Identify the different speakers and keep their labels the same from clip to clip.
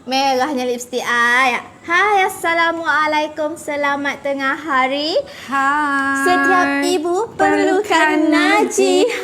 Speaker 1: Merahnya lipstick I. Hai, Assalamualaikum. Selamat tengah hari.
Speaker 2: Hai.
Speaker 1: Setiap ibu perlukan nasihat.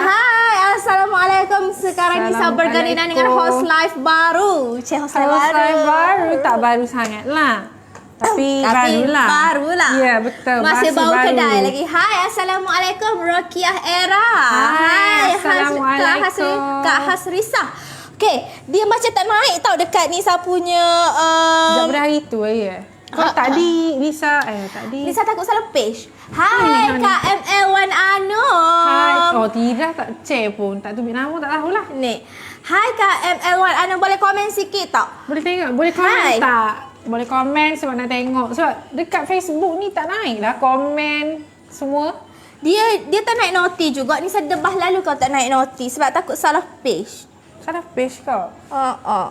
Speaker 1: Hai, Assalamualaikum. Sekarang Nisa bergandengan dengan host live baru. Host
Speaker 2: live baru. Tak baru sangat lah. Tapi barulah.
Speaker 1: Barulah.
Speaker 2: Ya, betul.
Speaker 1: Masih baru kedai lagi. Hai, Assalamualaikum. Rokiah Era.
Speaker 2: Hai, Assalamualaikum.
Speaker 1: Kak Hasrisah. Okay, dia macam tak naik tau dekat Nisa punya...
Speaker 2: Sekejap hari tu ya. Kau tadi Nisa, tadi...
Speaker 1: Nisa takut salah page. Hai, Kak ML1 Anum.
Speaker 2: Hai, tidak tak cek pun. Tak tulis nama, tak tahulah.
Speaker 1: Ni. Hai, Kak ML1 Anum. Boleh komen sikit tak?
Speaker 2: Boleh tengok, boleh komen tak? Boleh komen sebab nak tengok. Sebab dekat Facebook ni tak naik lah komen semua.
Speaker 1: Dia tak naik noti juga. Nisa debah lalu kau tak naik noti sebab takut salah page.
Speaker 2: Salah page kau.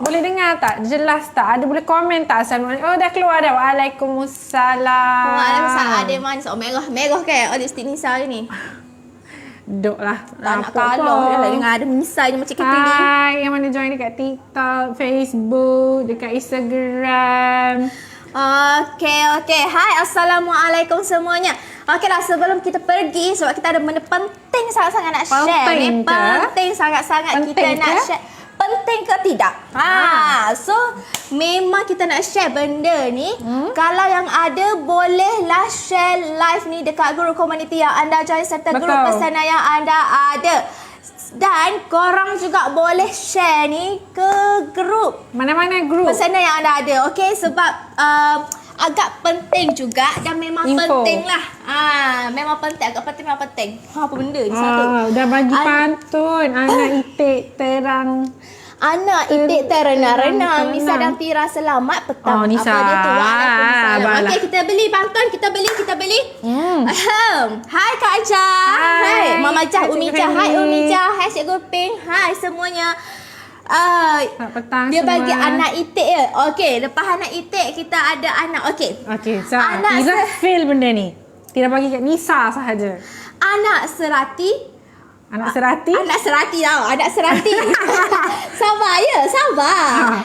Speaker 1: Boleh
Speaker 2: dengar tak? Jelas tak? Ada boleh komen tak? Assalamualaikum. Oh, dah keluar dah. Waalaikumsalam.
Speaker 1: Waalaikumsalam. Ada manis. Oh, merah kan? Oh, lipstick Nisa ni.
Speaker 2: Duk lah.
Speaker 1: Tak nak kalah. Dah dengar ada Nisa je macam kita ni.
Speaker 2: Hai, yang mana join dekat TikTok, Facebook, dekat Instagram.
Speaker 1: Okay. Hai, Assalamualaikum semuanya. Okeylah, sebelum kita pergi, sebab kita ada benda penting sangat-sangat nak share ni. Penting sangat-sangat kita nak share. Penting ke tidak? So, memang kita nak share benda ni. Kalau yang ada, bolehlah share live ni dekat grup komuniti yang anda join serta grup pesanan yang anda ada. Dan korang juga boleh share ni ke grup.
Speaker 2: Mana-mana grup
Speaker 1: pesanan yang anda ada. Okay, sebab agak penting juga dan memang penting lah. Memang penting, agak penting, memang penting. Apa benda ni satu?
Speaker 2: Dah bagi pantun. Anak itik terang.
Speaker 1: Anak itik terrenang-renang. Nisa dan Tira selamat petang.
Speaker 2: Nisa.
Speaker 1: Apa dia tu? Waalaikumsalam. Okey, kita beli pantun. Kita beli. Hai Kak Jah. Hai Mama Jah, Umi Jah. Hai Umi Jah. Hai Cikgu Ping. Hai semuanya.
Speaker 2: Petang
Speaker 1: dia
Speaker 2: semua.
Speaker 1: bagi anak itik je. Okey, lepas anak itik kita ada anak. Okey,
Speaker 2: so Tira fail benda ni. Tira bagi kat Nisa sahaja.
Speaker 1: Anak serati.
Speaker 2: Anak serati
Speaker 1: tau. Anak serati. Sabar.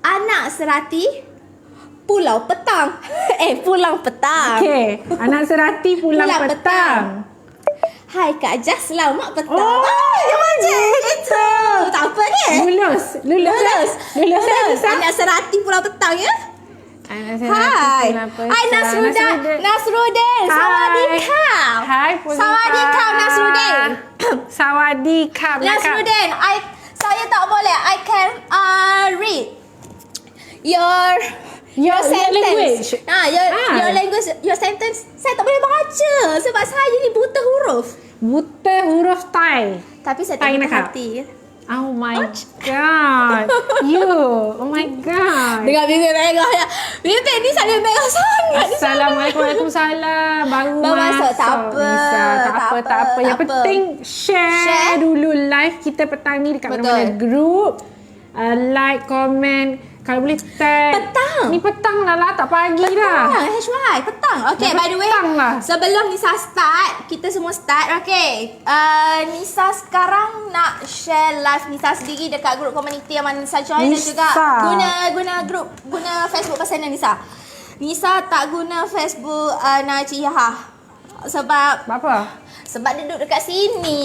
Speaker 1: Anak serati pulau petang. Pulang petang.
Speaker 2: Okey, anak serati pulang petang.
Speaker 1: Hai Kak Jah, selamat petang. Dia macam itu. Tak apa ni.
Speaker 2: Lulus.
Speaker 1: Anak serati pulau petang ya.
Speaker 2: Hai
Speaker 1: Nasruddin. Sawadikap.
Speaker 2: Hai
Speaker 1: Sawadikap Nasruddin.
Speaker 2: Sawadikap.
Speaker 1: Nasruddin, saya tak boleh. I can read your sentence. Your language, your sentence. Saya tak boleh baca sebab saya ni buta huruf.
Speaker 2: Buta huruf Thai.
Speaker 1: Tapi saya tak buta hati.
Speaker 2: Oh my god. Oh my god.
Speaker 1: Dengan bibir merah ya. Bibir ni saya merah sangat.
Speaker 2: Assalamualaikum. Waalaikumsalam. Baru masuk.
Speaker 1: Tak apa.
Speaker 2: Yang penting share dulu live kita petang ni dekat mana-mana group. Like, comment. Kalau boleh tag.
Speaker 1: Petang.
Speaker 2: Ni petang lah, tak pagi lah.
Speaker 1: Petang. Okay, by the way, sebelum Nisa start, kita semua start. Okay, Nisa sekarang nak share live Nisa sendiri dekat grup komuniti yang mana Nisa join. Dan juga guna Facebook pesanan Nisa. Nisa tak guna Facebook Najiyah. Sebab
Speaker 2: apa?
Speaker 1: Sebab dia duduk dekat sini.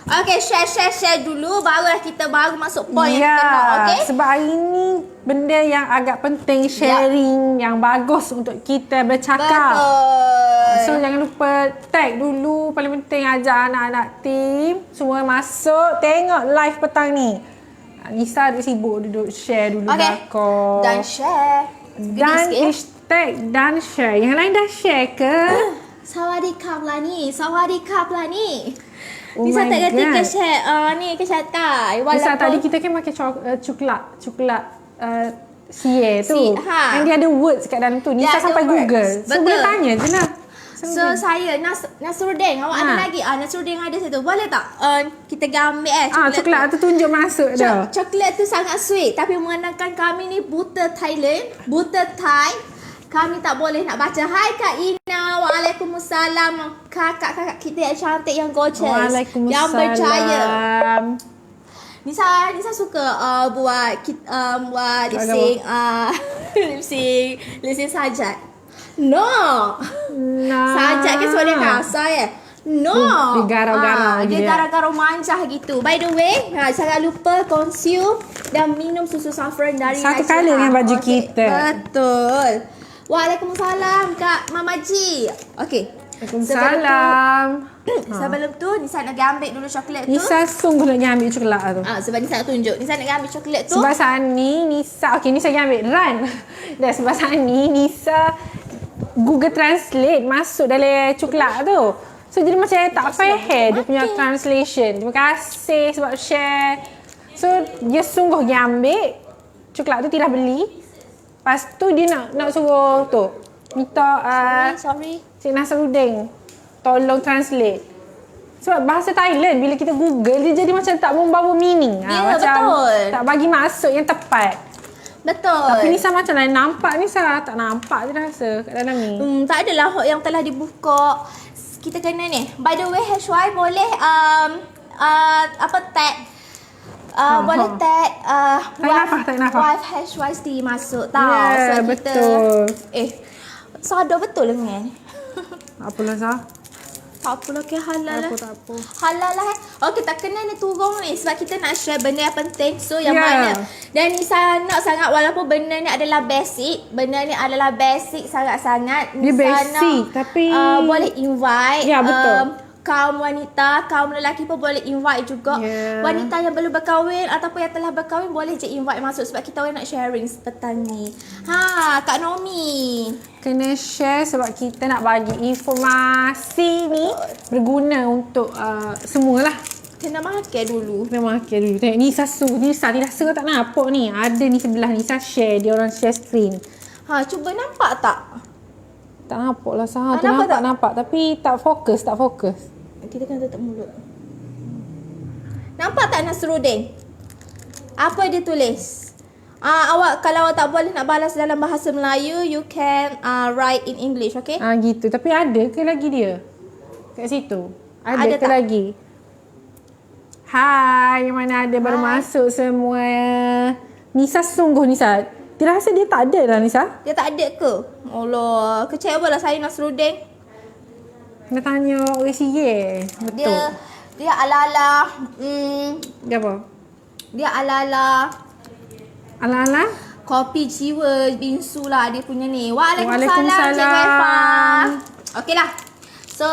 Speaker 1: Okay, share dulu barulah kita baru masuk point yang kita nak, okay?
Speaker 2: Sebab hari ni benda yang agak penting, sharing yang bagus untuk kita bercakap.
Speaker 1: Betul.
Speaker 2: So jangan lupa tag dulu, paling penting ajak anak-anak team semua masuk tengok live petang ni. Nisa duduk sibuk duduk share dulu belakang.
Speaker 1: Dan share.
Speaker 2: Dan hashtag dan share. Yang lain dah share ke?
Speaker 1: Sawadikap lah ni.
Speaker 2: Nisa
Speaker 1: tak ganti ke share ni ke share Thai.
Speaker 2: Nisa tadi kita kan makan coklat sie tu. Yang dia ada words kat dalam tu. Nisa sampai Google. So boleh tanya je lah.
Speaker 1: So saya Nasruddin, awak ada lagi? Nasruddin ada situ. Boleh tak kita gambar
Speaker 2: coklat tu tunjuk masuk dah.
Speaker 1: Coklat tu sangat sweet tapi mengenalkan kami ni buta Thailand, buta Thai. Kami tak boleh nak baca. Hai Kak Ina. Waalaikumsalam. Kakak-kakak kita yang cantik, yang gorgeous.
Speaker 2: Waalaikumsalam.
Speaker 1: Yang berjaya. Nisa suka buat lip sync lip sync sajak. No. Sajak kan suara dia kasar ya. No.
Speaker 2: Dia garau-garau
Speaker 1: dia garau-garau manja gitu. By the way, jangan lupa consume dan minum susu saffron dari
Speaker 2: satu
Speaker 1: Najlah.
Speaker 2: kali dengan baju kita.
Speaker 1: Betul. Waalaikumsalam Kak Mamaji. Okey.
Speaker 2: Waalaikumsalam.
Speaker 1: Sebelum tu Nisa nak ambil dulu coklat tu.
Speaker 2: Nisa sungguh nak ambil coklat tu.
Speaker 1: Sebab Nisa nak tunjuk. Nisa nak ambil coklat tu.
Speaker 2: Sebab saat ni Nisa ambil run. Dan sebab saat ni Nisa Google Translate masuk dalam coklat tu. So jadi macam tak faham dia punya translation. Terima kasih sebab share. So dia sungguh dia ambil coklat tu, tidak beli. Lepas tu dia nak suruh tu minta
Speaker 1: Sorry.
Speaker 2: Cik Nasruddin tolong translate. Sebab bahasa Thailand bila kita Google dia jadi macam tak membawa meaning.
Speaker 1: Ya,
Speaker 2: macam
Speaker 1: betul.
Speaker 2: tak bagi maksud yang tepat.
Speaker 1: Betul.
Speaker 2: Tapi Nisa macam lain nampak Nisa tak nampak je rasa kat dalam ni.
Speaker 1: Tak adalah yang telah dibuka. Kita kena ni. By the way, HY boleh tag boleh tag
Speaker 2: tak nafas.
Speaker 1: wife HY sendiri masuk tau.
Speaker 2: Yeah,
Speaker 1: so
Speaker 2: betul.
Speaker 1: sadar betul lah ni.
Speaker 2: Apalah Zah.
Speaker 1: Tak apalah, ke halal lah.
Speaker 2: Tak apa.
Speaker 1: Halal lah. Okay, tak kena ni turun ni sebab kita nak share benda yang penting. So yang
Speaker 2: Yeah.
Speaker 1: mana? Dan Nisa nak sangat walaupun benda ni adalah basic. Benda ni adalah basic sangat-sangat.
Speaker 2: Dia
Speaker 1: Nisa
Speaker 2: basic,
Speaker 1: nak,
Speaker 2: tapi
Speaker 1: boleh invite.
Speaker 2: Ya, betul.
Speaker 1: Kaum wanita, kaum lelaki pun boleh invite juga.
Speaker 2: Yeah.
Speaker 1: Wanita yang belum berkahwin ataupun yang telah berkahwin boleh je invite masuk sebab kita orang nak sharing petang ni. Kak Nomi.
Speaker 2: kena share sebab kita nak bagi informasi ni berguna untuk semualah.
Speaker 1: Kena makan dulu.
Speaker 2: Kena makan dulu. Tengok Nisa Nisa tidak suka tak nampak ni. Ada ni sebelah Nisa share. Dia orang share screen.
Speaker 1: Cuba nampak tak?
Speaker 2: Tak nampak lah Sah. Tu
Speaker 1: nampak tak?
Speaker 2: nampak. Tapi tak fokus.
Speaker 1: Kita kena tutup mulut. Nampak tak Nasruddin? Apa dia tulis? Awak kalau awak tak boleh nak balas dalam bahasa Melayu, you can write in English, okay?
Speaker 2: Gitu. Tapi ada ke lagi dia? Kat situ. Ada ke
Speaker 1: tak?
Speaker 2: lagi? Hai, yang mana ada baru
Speaker 1: Hai.
Speaker 2: masuk semua. Nisa sungguh Nisa. Dia rasa dia tak ada lah Nisa.
Speaker 1: Dia tak ada ke? Allah, kecewa lah saya Nasruddin.
Speaker 2: Nak tanya orang siye. Betul.
Speaker 1: Dia ala-ala
Speaker 2: Dia apa?
Speaker 1: dia ala-ala
Speaker 2: Ala-ala?
Speaker 1: kopi jiwa bingsu lah dia punya ni. Waalaikumsalam
Speaker 2: Waalaikumsalam.
Speaker 1: Cik Eva. Okeylah. So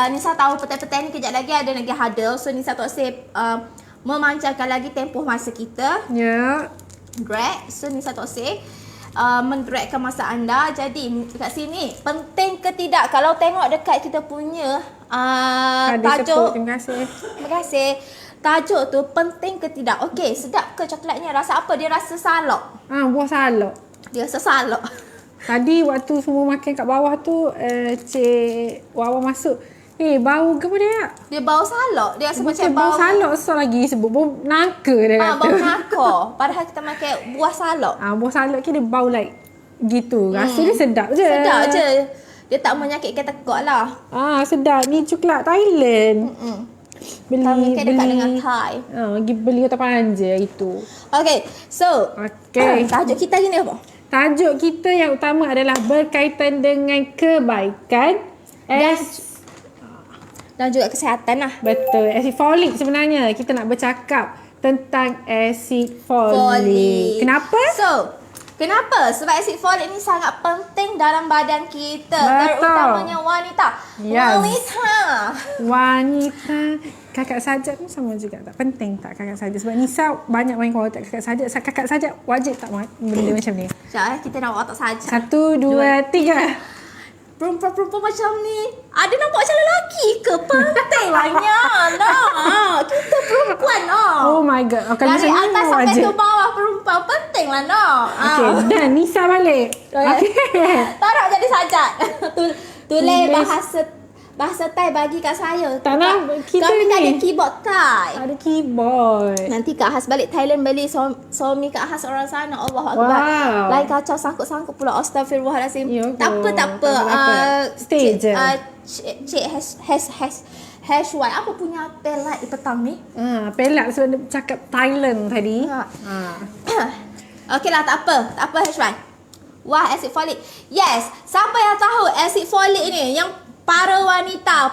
Speaker 1: Nisa tahu petang-petang ni kejap lagi ada lagi huddle. So Nisa tak say memanjangkan lagi tempoh masa kita.
Speaker 2: Ya.
Speaker 1: Drag. So Nisa tak say mengdragkan masa anda. Jadi kat sini penting ke tidak kalau tengok dekat kita punya
Speaker 2: Ada
Speaker 1: tajuk.
Speaker 2: Terima kasih.
Speaker 1: Terima kasih. Tajuk tu penting ke tidak? Okey, sedap ke coklatnya? Rasa apa? Dia rasa salok.
Speaker 2: Buah salak.
Speaker 1: Dia rasa salok.
Speaker 2: Tadi waktu semua makan kat bawah tu Cik Wawa masuk. Bau ke apa dia?
Speaker 1: Dia bau salok. Dia rasa macam
Speaker 2: bau salak so lagi sebut. Bau nangka dia kata.
Speaker 1: bau naka. Padahal kita makan buah salok.
Speaker 2: Buah salak ni dia bau like gitu. Rasa dia sedap je.
Speaker 1: Sedap je. Dia tak menyakitkan tekak lah.
Speaker 2: Sedap. Ni coklat Thailand.
Speaker 1: Kami kan dekat dengan Thai.
Speaker 2: Pergi beli kota panja itu.
Speaker 1: Okay, so tajuk kita hari ni apa?
Speaker 2: Tajuk kita yang utama adalah berkaitan dengan kebaikan
Speaker 1: Dan juga kesihatan lah.
Speaker 2: Betul. Asid folik sebenarnya. Kita nak bercakap tentang asid folik. Kenapa?
Speaker 1: Kenapa? Sebab asid folik ni sangat penting dalam badan kita.
Speaker 2: Betul.
Speaker 1: Terutamanya wanita.
Speaker 2: Yes. Wanita. Kakak sajak pun sama juga. Tak penting tak kakak sajak. Sebab Nisa banyak main kuala tak kakak sajak. Kakak sajak wajib tak benda macam ni.
Speaker 1: Sekejap kita nak watak sajak.
Speaker 2: 1, 2, 3.
Speaker 1: Perempuan-perempuan macam ni ada nampak macam lelaki ke? Penting lah Nya. Kita perempuan
Speaker 2: Oh my god. Kalau
Speaker 1: dari
Speaker 2: macam ni
Speaker 1: atas sampai
Speaker 2: wajib.
Speaker 1: ke bawah perempuan. Penting lah
Speaker 2: Okay, dan Nisa balik. Okay.
Speaker 1: Tak nak jadi sajak. Tulis bahasa Thai bagi kat saya.
Speaker 2: Tak nak kita
Speaker 1: Kami tak
Speaker 2: ni.
Speaker 1: ada keyboard Thai.
Speaker 2: Ada keyboard.
Speaker 1: Nanti Kak Has balik Thailand beli suami Kak Has orang sana. Allah Akbar.
Speaker 2: Wow.
Speaker 1: Lain kacau sangkut-sangkut pula. Astaghfirullahalazim.
Speaker 2: Ya ke?
Speaker 1: Tak apa.
Speaker 2: Tak apa. Stay je.
Speaker 1: Cik hash white. Apa punya pelat di petang ni?
Speaker 2: Pelak sebab dia cakap Thailand tadi.
Speaker 1: Okey lah, tak apa. Tak apa hash white. Wah, acid folic. Yes. Siapa yang tahu acid folic ni? Yang para wanita.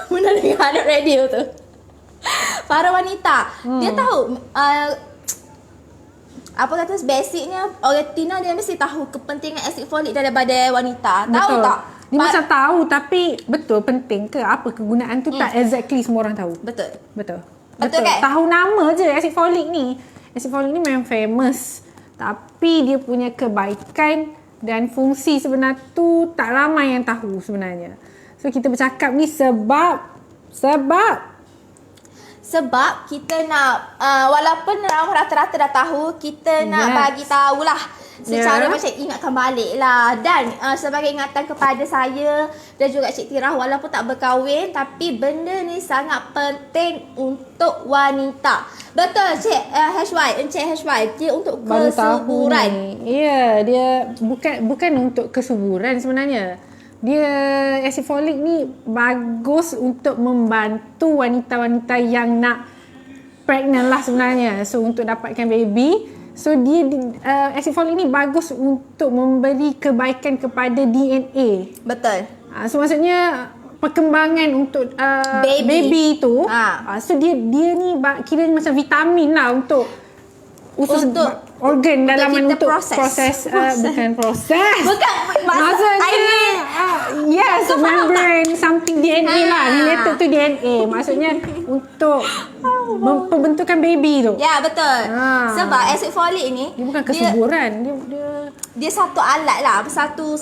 Speaker 1: Mana dengar anak radio tu? Para wanita. Dia tahu apa kata basicnya orang Tina dia mesti tahu kepentingan acid folic daripada wanita. Tahu
Speaker 2: Betul.
Speaker 1: tak?
Speaker 2: Dia macam tahu tapi betul penting ke apa kegunaan tu tak exactly semua orang tahu.
Speaker 1: Betul.
Speaker 2: Betul
Speaker 1: kan?
Speaker 2: Tahu nama je acid folic ni. Acid folic ni memang famous. Tapi dia punya kebaikan dan fungsi sebenar tu tak ramai yang tahu sebenarnya. So kita bercakap ni sebab
Speaker 1: kita nak walaupun rata-rata dah tahu, kita nak bagi tahulah secara macam ingatkan balik lah. Dan sebagai ingatan kepada saya dan juga Cik Tirah, walaupun tak berkahwin, tapi benda ni sangat penting untuk wanita. Betul Cik Encik HY, dia untuk kesuburan.
Speaker 2: Ya, dia bukan untuk kesuburan sebenarnya. Dia acid folic ni bagus untuk membantu wanita-wanita yang nak pregnant lah sebenarnya. So untuk dapatkan baby, so dia acid folic ni bagus untuk memberi kebaikan kepada DNA.
Speaker 1: Betul.
Speaker 2: So maksudnya perkembangan untuk baby tu. So dia ni kira macam vitamin lah untuk organ dalaman untuk proses. Bukan proses.
Speaker 1: Bukan
Speaker 2: maksudnya yes, membrane something DNA lah, related to DNA. Maksudnya untuk pembentukan baby tu.
Speaker 1: Ya, betul. Sebab acid folic ni
Speaker 2: dia bukan kesuburan,
Speaker 1: dia satu alat lah, satu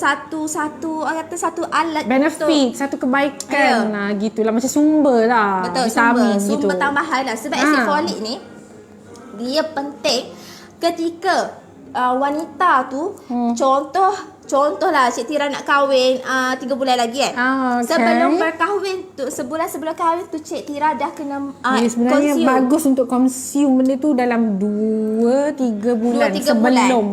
Speaker 1: orang kata satu alat
Speaker 2: benefit, satu kebaikan. Gitulah macam sumber lah.
Speaker 1: Betul,
Speaker 2: vitamin
Speaker 1: sumber
Speaker 2: gitu.
Speaker 1: tambahan lah. Sebab acid folic ni dia penting ketika wanita tu contohlah Cik Tira nak kahwin 3 bulan lagi kan.
Speaker 2: Okay.
Speaker 1: Sebelum berkahwin tu, sebulan sebelum kahwin tu Cik Tira dah kena
Speaker 2: sebenarnya
Speaker 1: consume.
Speaker 2: bagus untuk consume benda tu dalam 2-3 bulan
Speaker 1: 2-3
Speaker 2: sebelum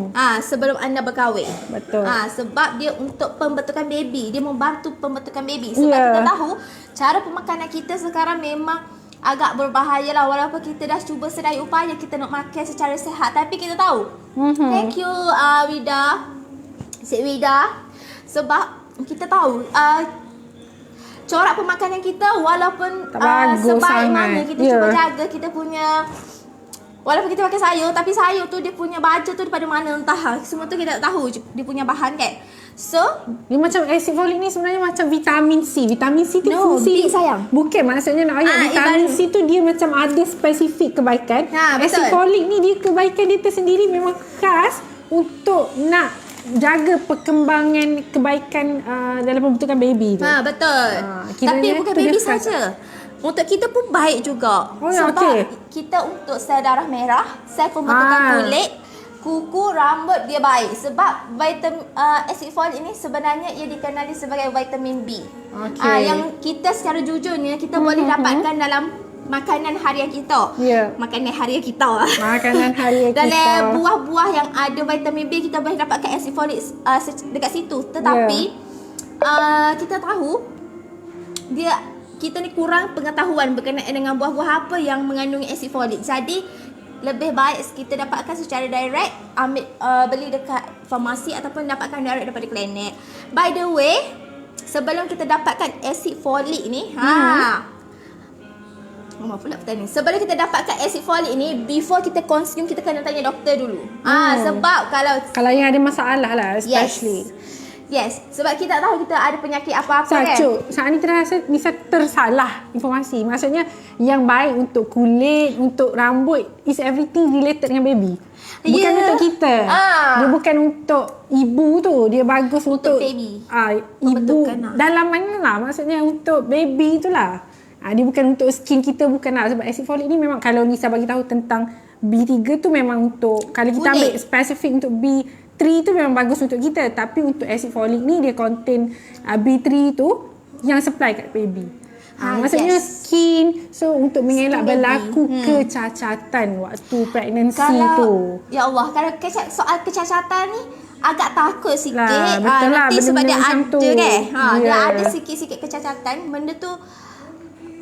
Speaker 1: sebelum anda berkahwin.
Speaker 2: Betul.
Speaker 1: Sebab dia untuk pembentukan baby, dia membantu pembentukan baby. Sebab kita tahu cara pemakanan kita sekarang memang agak berbahaya lah, walaupun kita dah cuba sedaya upaya kita nak makan secara sihat, tapi kita tahu. Thank you Cik Wida. Sebab kita tahu corak pemakanan kita walaupun sebaik mana kita cuba jaga kita punya, walaupun kita makan sayur, tapi sayur tu dia punya baja tu daripada mana entah. Semua tu kita tak tahu dia punya bahan kan. So,
Speaker 2: dia macam acid folic ni sebenarnya macam vitamin C. Vitamin C tu fungsi
Speaker 1: B sayang.
Speaker 2: Bukan maksudnya nak ayat vitamin C tu dia macam ada spesifik kebaikan. Acid folic ni dia kebaikan dia tersendiri memang khas untuk nak jaga perkembangan kebaikan dalam pembentukan baby tu.
Speaker 1: Betul. Tapi bukan baby saja. Untuk kita pun baik juga. Sebab kita untuk sel darah merah, sel pembentukan kulit, kuku, rambut dia baik. Sebab acid folic ini sebenarnya ia dikenali sebagai vitamin B. Yang kita secara jujurnya kita boleh dapatkan dalam makanan harian kita. Makanan harian kita. Dalam buah-buah yang ada vitamin B kita boleh dapatkan acid folic dekat situ. Tetapi kita tahu kita ni kurang pengetahuan berkenaan dengan buah-buah apa yang mengandungi acid folic. Jadi lebih baik kita dapatkan secara direct, beli dekat farmasi ataupun dapatkan direct daripada klinik. By the way, sebelum kita dapatkan acid folic ni, maaf pula pertanyaan ni. Sebelum kita dapatkan acid folic ni, before kita consume, kita kena tanya doktor dulu. Sebab kalau
Speaker 2: yang ada masalah lah, especially.
Speaker 1: Yes, sebab kita tak tahu kita ada penyakit apa-apa kan.
Speaker 2: Saat ni terasa bisa tersalah informasi. Maksudnya yang baik untuk kulit, untuk rambut is everything related dengan baby. Bukan untuk kita. Dia bukan untuk ibu tu. Dia bagus untuk
Speaker 1: baby.
Speaker 2: Ibu dalam mana lah. Maksudnya untuk baby tu lah. Dia bukan untuk skin kita, bukan lah. Sebab acid folic ni memang kalau Nisa bagi tahu tentang B3 tu memang untuk, kalau kita ambil spesifik untuk B3 tu memang bagus untuk kita. Tapi untuk acid folic ni dia contain B3 tu yang supply kat baby.
Speaker 1: Ah,
Speaker 2: Maksudnya
Speaker 1: yes.
Speaker 2: skin. So untuk mengelak
Speaker 1: Skin baby.
Speaker 2: berlaku kecacatan waktu pregnancy
Speaker 1: Kalau,
Speaker 2: tu.
Speaker 1: ya Allah, kalau soal kecacatan ni agak takut sikit.
Speaker 2: Lah, betul lah,
Speaker 1: nanti sebab
Speaker 2: benda-benda
Speaker 1: dia
Speaker 2: macam
Speaker 1: ada
Speaker 2: tu.
Speaker 1: kan. Dia
Speaker 2: Ya.
Speaker 1: ada sikit-sikit kecacatan. Benda tu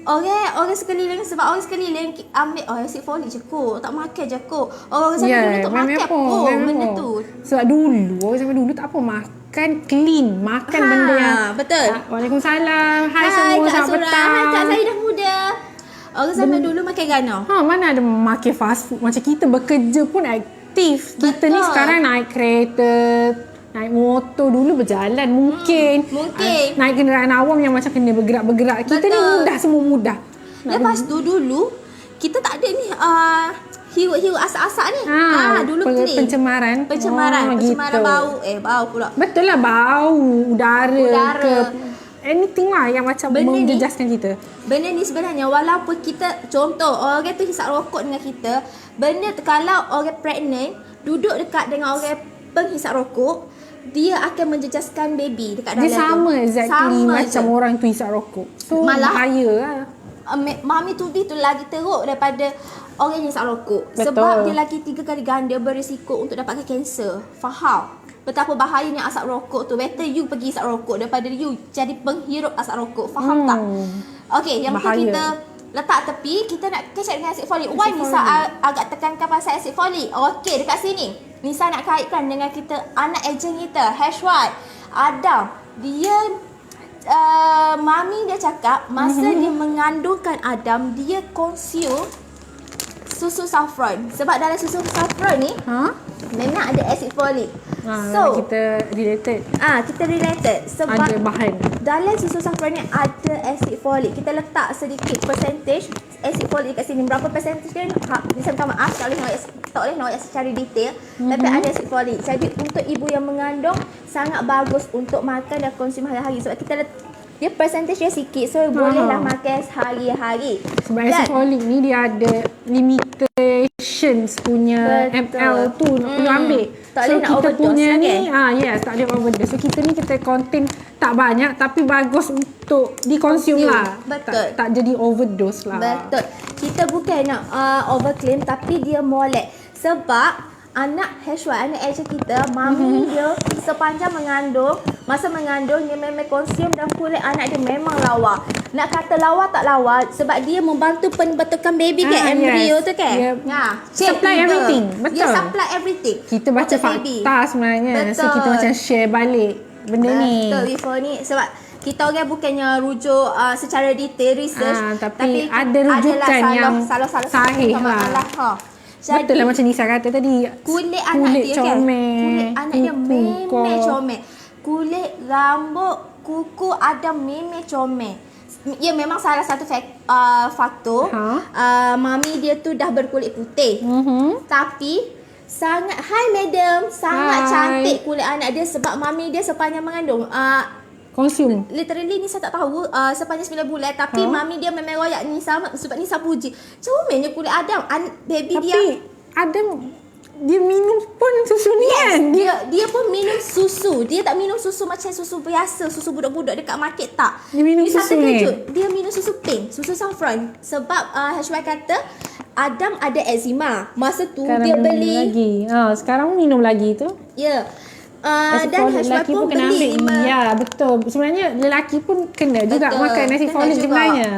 Speaker 1: orang sekeliling, sebab orang sekeliling ambil asyik folic je kot, tak makan je kot. Orang zaman dulu tak makan pun benda tu.
Speaker 2: Sebab dulu, orang zaman dulu tak apa makan clean. Makan benda yang
Speaker 1: betul.
Speaker 2: Waalaikumsalam. Hai semua,
Speaker 1: Kak
Speaker 2: selamat
Speaker 1: Surah.
Speaker 2: petang.
Speaker 1: Hai Kak Saya dah muda. Orang zaman dulu makan gana.
Speaker 2: Mana ada makan fast food. Macam kita bekerja pun aktif. Kita ni
Speaker 1: Betul.
Speaker 2: sekarang naik kereta, naik motor, dulu berjalan mungkin.
Speaker 1: mungkin.
Speaker 2: Naik kenderaan awam yang macam kena bergerak-bergerak. Kita ni
Speaker 1: Betul.
Speaker 2: mudah, semua mudah.
Speaker 1: Lepas tu dulu kita tak ada ni hirup-hirup asap-asap ni. Dulu clean.
Speaker 2: Pencemaran.
Speaker 1: Pencemaran
Speaker 2: gitu.
Speaker 1: bau. Bau pula.
Speaker 2: Betul lah, bau, udara. ke anything lah yang macam
Speaker 1: Benda ni-
Speaker 2: menjejaskan kita.
Speaker 1: Benda ni sebenarnya walaupun kita, contoh orang tu hisap rokok dengan kita, benda tu kalau orang pregnant duduk dekat dengan orang penghisap rokok, dia akan menjejaskan baby dekat dalam
Speaker 2: Dia sama
Speaker 1: tu.
Speaker 2: exactly
Speaker 1: Sama
Speaker 2: macam
Speaker 1: je.
Speaker 2: orang tu hisap rokok. So
Speaker 1: Malah-
Speaker 2: bahaya lah.
Speaker 1: Mami to be tu lagi teruk daripada orang yang hisap rokok.
Speaker 2: Betul.
Speaker 1: Sebab dia lagi 3 kali ganda berisiko untuk dapatkan kanser. Faham? Betapa bahayanya asap rokok tu. Better you pergi hisap rokok daripada you jadi penghirup asap rokok. Faham tak? Okey, yang tu
Speaker 2: Bahaya.
Speaker 1: kita letak tepi. Kita nak kecek dengan acid folic. Why
Speaker 2: Acid
Speaker 1: Nisa
Speaker 2: folic.
Speaker 1: agak tekankan pasal acid folic? Okey, dekat sini Nisa nak kaitkan dengan kita anak ejen kita, Hashwat Adam. Dia mami dia cakap masa dia mengandungkan Adam, dia consume susu saffron. Sebab dalam susu saffron ni memang ada acid folic. So
Speaker 2: kita related.
Speaker 1: kita related sebab
Speaker 2: Ada bahan.
Speaker 1: dalam susu saffron ni ada acid folic. Kita letak sedikit percentage acid folic kat sini. Berapa percentage dia? Bisa minta maaf tak boleh nak secara detail. Tapi ada acid folic. Jadi untuk ibu yang mengandung sangat bagus untuk makan dan konsum hari-hari. Sebab kita dia percentage dia sikit, so bolehlah makan sehari-hari.
Speaker 2: Sebab acid folic ni dia ada limitations punya
Speaker 1: Betul.
Speaker 2: ml tu perlu ambil.
Speaker 1: Tak
Speaker 2: So
Speaker 1: boleh nak
Speaker 2: kita
Speaker 1: overdose
Speaker 2: punya
Speaker 1: lah,
Speaker 2: ni
Speaker 1: kan?
Speaker 2: yes, tak boleh overdose. So kita ni kita contain tak banyak tapi bagus untuk dikonsum lah.
Speaker 1: Betul.
Speaker 2: Tak jadi overdose lah.
Speaker 1: Betul. Kita bukan nak overclaim, tapi dia molek. Sebab anak Hashwat, anak ejen kita, mami dia sepanjang mengandung, masa mengandung dia memang konsum dan kulit anak dia memang lawa. Nak kata lawa tak lawa sebab dia membantu pembentukan baby kan, embrio tu kan.
Speaker 2: Supply everything. Betul.
Speaker 1: Dia supply everything.
Speaker 2: Kita baca
Speaker 1: untuk baby.
Speaker 2: fakta sebenarnya. So
Speaker 1: Betul.
Speaker 2: kita macam share balik benda ni.
Speaker 1: Betul, before ni sebab kita orang bukannya rujuk secara detail research,
Speaker 2: tapi ada rujukan yang sahih lah.
Speaker 1: Jadi,
Speaker 2: betul lah macam Nisa kata tadi.
Speaker 1: kulit anak dia kan,
Speaker 2: comel,
Speaker 1: kulit anak dia memang
Speaker 2: kuku.
Speaker 1: comel. Kulit, rambut, kuku ada memang comel. Ya, memang salah satu faktor mami dia tu dah berkulit putih. Tapi sangat, hi madam, sangat cantik kulit anak dia sebab mami dia sepanjang mengandung.
Speaker 2: Konsum.
Speaker 1: Literally Nisa tak tahu sepanjang 9 bulan, tapi mami dia memang royak Nisa sebab Nisa puji. Comelnya kulit Adam, baby
Speaker 2: Tapi
Speaker 1: dia.
Speaker 2: Adam dia minum pun susu ni kan.
Speaker 1: Dia pun minum susu. Dia tak minum susu macam susu biasa, susu budak-budak dekat market tak.
Speaker 2: Dia minum
Speaker 1: Nisa
Speaker 2: susu ni.
Speaker 1: terkejut. Dia minum susu pink, susu saffron. Sebab Hashwat kata Adam ada eczema. Masa tu
Speaker 2: Sekarang
Speaker 1: dia
Speaker 2: minum
Speaker 1: beli.
Speaker 2: lagi. Sekarang minum lagi tu.
Speaker 1: Ya.
Speaker 2: Nasi
Speaker 1: Dan
Speaker 2: folic
Speaker 1: Hashwat
Speaker 2: lelaki
Speaker 1: pun
Speaker 2: pun kena
Speaker 1: beli
Speaker 2: ambil. Ya, betul. Sebenarnya lelaki pun kena juga
Speaker 1: Betul.
Speaker 2: makan nasi
Speaker 1: Kena
Speaker 2: folic
Speaker 1: juga.
Speaker 2: sebenarnya.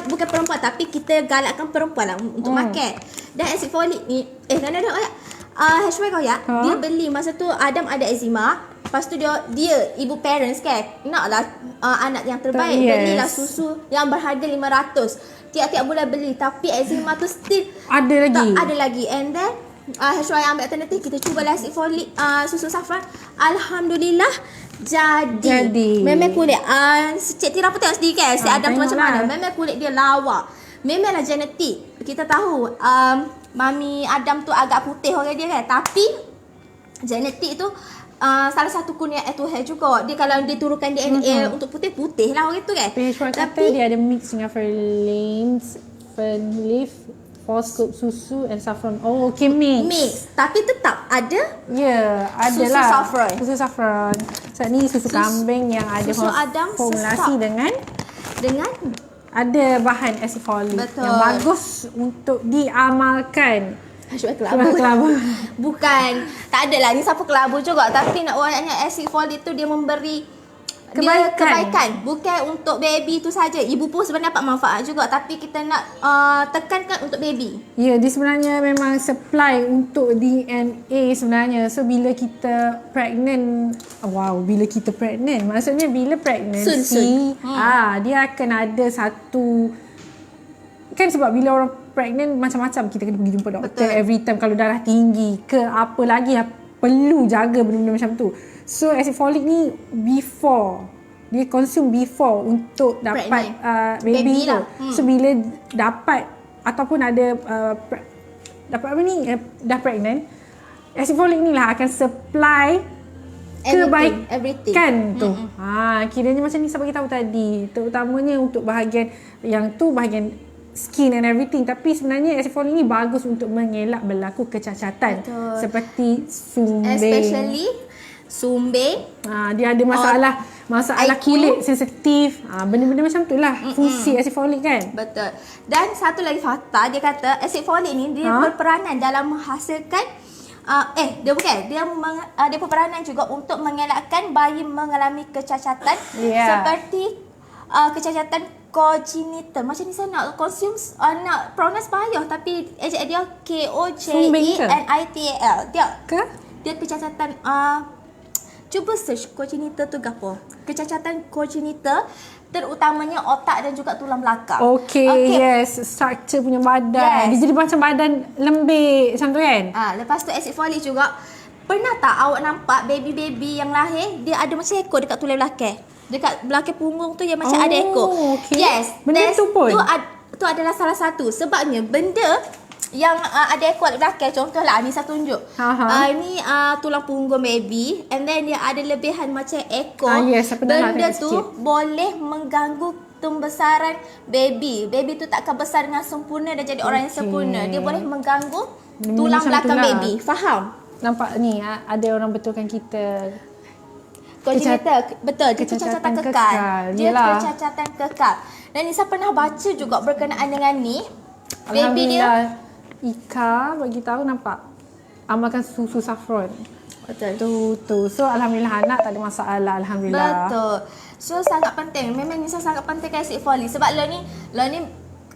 Speaker 1: Bukan perempuan, tapi kita galakkan perempuan lah untuk makan. Dan acid folic ni kan ada ayat. Hashwat koyak, dia beli masa tu Adam ada eczema. Lepas tu dia ibu parents kan, naklah anak yang terbaik.
Speaker 2: Yes.
Speaker 1: Belilah susu yang berharga 500. Tiap-tiap bulan beli, tapi eczema tu still
Speaker 2: Ada lagi.
Speaker 1: tak ada lagi. And then Hashwat yang ambil alternatif, kita cuba acid folic susu saffron. Alhamdulillah jadi. Memang kulit Cik Tira pun tengok sendiri kan, si Adam tu macam mana. Memang kulit dia lawa. Memanglah genetik. Kita tahu mami Adam tu agak putih orang dia kan, tapi genetik tu salah satu kurnia Tuhan juga. Dia kalau dia turunkan DNA untuk putih lah orang tu kan.
Speaker 2: Hashwat kata dia ada mix dengan Fernleaf false scoop susu and saffron. Oh, okay, mix.
Speaker 1: Mix. Tapi tetap ada
Speaker 2: Ya, ada
Speaker 1: susu
Speaker 2: lah.
Speaker 1: saffron.
Speaker 2: Susu saffron. So, ni susu kambing yang ada
Speaker 1: susu Adam
Speaker 2: formulasi
Speaker 1: sesap. dengan
Speaker 2: ada bahan acid folic
Speaker 1: Betul.
Speaker 2: yang bagus untuk diamalkan.
Speaker 1: Syukur
Speaker 2: Surat kelabu.
Speaker 1: Bukan. Tak adalah. Ni siapa kelabu juga. Tapi nak banyaknya acid folic tu dia memberi kebaikan. Bukan untuk baby tu saja. Ibu pun sebenarnya dapat manfaat juga. Tapi kita nak tekankan untuk baby.
Speaker 2: Ya, dia sebenarnya memang supply untuk DNA sebenarnya. So, bila kita pregnant, maksudnya bila pregnancy,
Speaker 1: Soon.
Speaker 2: dia akan ada satu, kan sebab bila orang pregnant macam-macam kita kena pergi jumpa doktor.
Speaker 1: Betul.
Speaker 2: Every time kalau darah tinggi ke apa lagi perlu jaga benda-benda macam tu. So acid folic ni dia consume before untuk dapat baby tu.
Speaker 1: lah.
Speaker 2: So bila dapat ataupun ada dapat apa ni dah pregnant, acid folic ni lah akan supply kebaikan tu. Kiranya macam ni saya bagi tahu tadi. Terutamanya untuk bahagian bahagian skin and everything, tapi sebenarnya acid folic ni bagus untuk mengelak berlaku kecacatan.
Speaker 1: Betul.
Speaker 2: Seperti sumbing.
Speaker 1: Especially sumbing.
Speaker 2: Dia ada masalah
Speaker 1: IQ.
Speaker 2: kulit sensitif. Benda-benda macam tu lah fungsi acid folic kan.
Speaker 1: Betul. Dan satu lagi fakta, dia kata acid folic ni dia berperanan dalam menghasilkan dia berperanan juga untuk mengelakkan bayi mengalami kecacatan seperti kecacatan congenital. Macam ni saya nak nak pronounce payah tapi ejak dia KOJENITAL. Dia kecacatan cuba search congenital tu gapo. Kecacatan congenital terutamanya otak dan juga tulang belakang.
Speaker 2: Okay. Yes, structure punya badan. Dia jadi macam badan lembik macam tu kan.
Speaker 1: Lepas tu acid folic juga. Pernah tak awak nampak baby-baby yang lahir dia ada macam ekor dekat tulang belakang? Dekat belakang punggung tu yang macam ada ekor.
Speaker 2: Okay.
Speaker 1: Yes.
Speaker 2: Benda tu pun?
Speaker 1: Tu adalah salah satu. Sebabnya benda yang ada ekor di belakang, contohlah ni saya tunjuk. Ni tulang punggung baby and then dia ada lebihan macam ekor. Benda tu boleh mengganggu pembesaran baby. Baby tu tak akan besar dengan sempurna dan jadi orang yang sempurna. Dia boleh mengganggu tulang belakang baby. Faham?
Speaker 2: Nampak ni ada orang betulkan kita.
Speaker 1: Congenital, betul. Dia kecacatan kekal. Dia
Speaker 2: Yelah.
Speaker 1: kecacatan kekal. Dan Nisa pernah baca juga berkenaan dengan ni. Baby dia
Speaker 2: Ika bagi tahu nampak amalkan susu saffron.
Speaker 1: betul.
Speaker 2: Tu. So alhamdulillah anak tak ada masalah, alhamdulillah.
Speaker 1: Betul. So sangat penting. Memang Nisa sangat penting acid folic sebab lo ni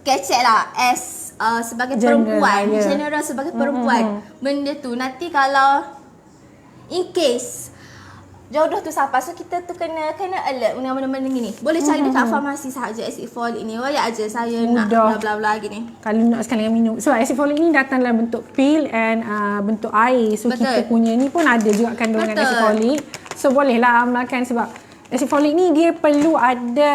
Speaker 1: kecek lah as sebagai perempuan, general sebagai perempuan. Benda tu nanti kalau in case jodoh tu siapa, so kita tu kena alert dengan benda-benda gini. Boleh cari dekat farmasi sahaja acid folic ni. Wayak aja saya nak bla bla bla gini.
Speaker 2: Kalau nak sekali minum. So acid folic ni datang dalam bentuk pil and bentuk air. So kita punya ni pun ada juga kandungan acid folic. So bolehlah amalkan sebab acid folic ni dia perlu ada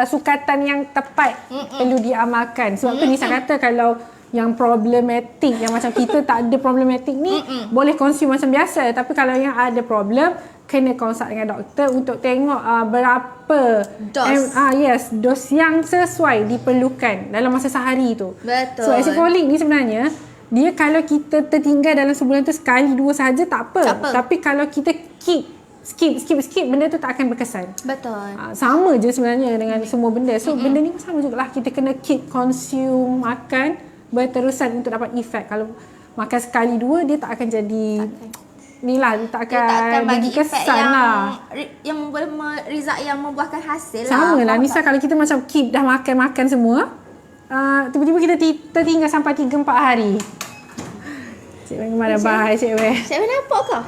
Speaker 2: sukatan yang tepat perlu diamalkan. Sebab tu Nisa kata kalau yang problematik, yang macam kita tak ada problematik ni boleh consume macam biasa. Tapi kalau yang ada problem, kena consult dengan doktor untuk tengok berapa dos yang sesuai diperlukan dalam masa sehari tu.
Speaker 1: Betul.
Speaker 2: So acid folic ni sebenarnya dia kalau kita tertinggal dalam sebulan tu sekali dua sahaja tak apa. Tapi kalau kita skip benda tu tak akan berkesan.
Speaker 1: Betul.
Speaker 2: Sama je sebenarnya dengan semua benda. So benda ni pun sama jugalah, kita kena keep consume makan berterusan untuk dapat efek. Kalau makan sekali dua dia tak akan jadi ni lah, dia tak akan bagi kesan lah.
Speaker 1: Yang result yang membuahkan hasil
Speaker 2: sama lah. Nisa kalau kita macam keep dah makan semua, tiba-tiba kita tertinggal sampai 3-4 hari. Cik Wen kemana? Bye Cik Wen.
Speaker 1: Cik Wen nampak kau?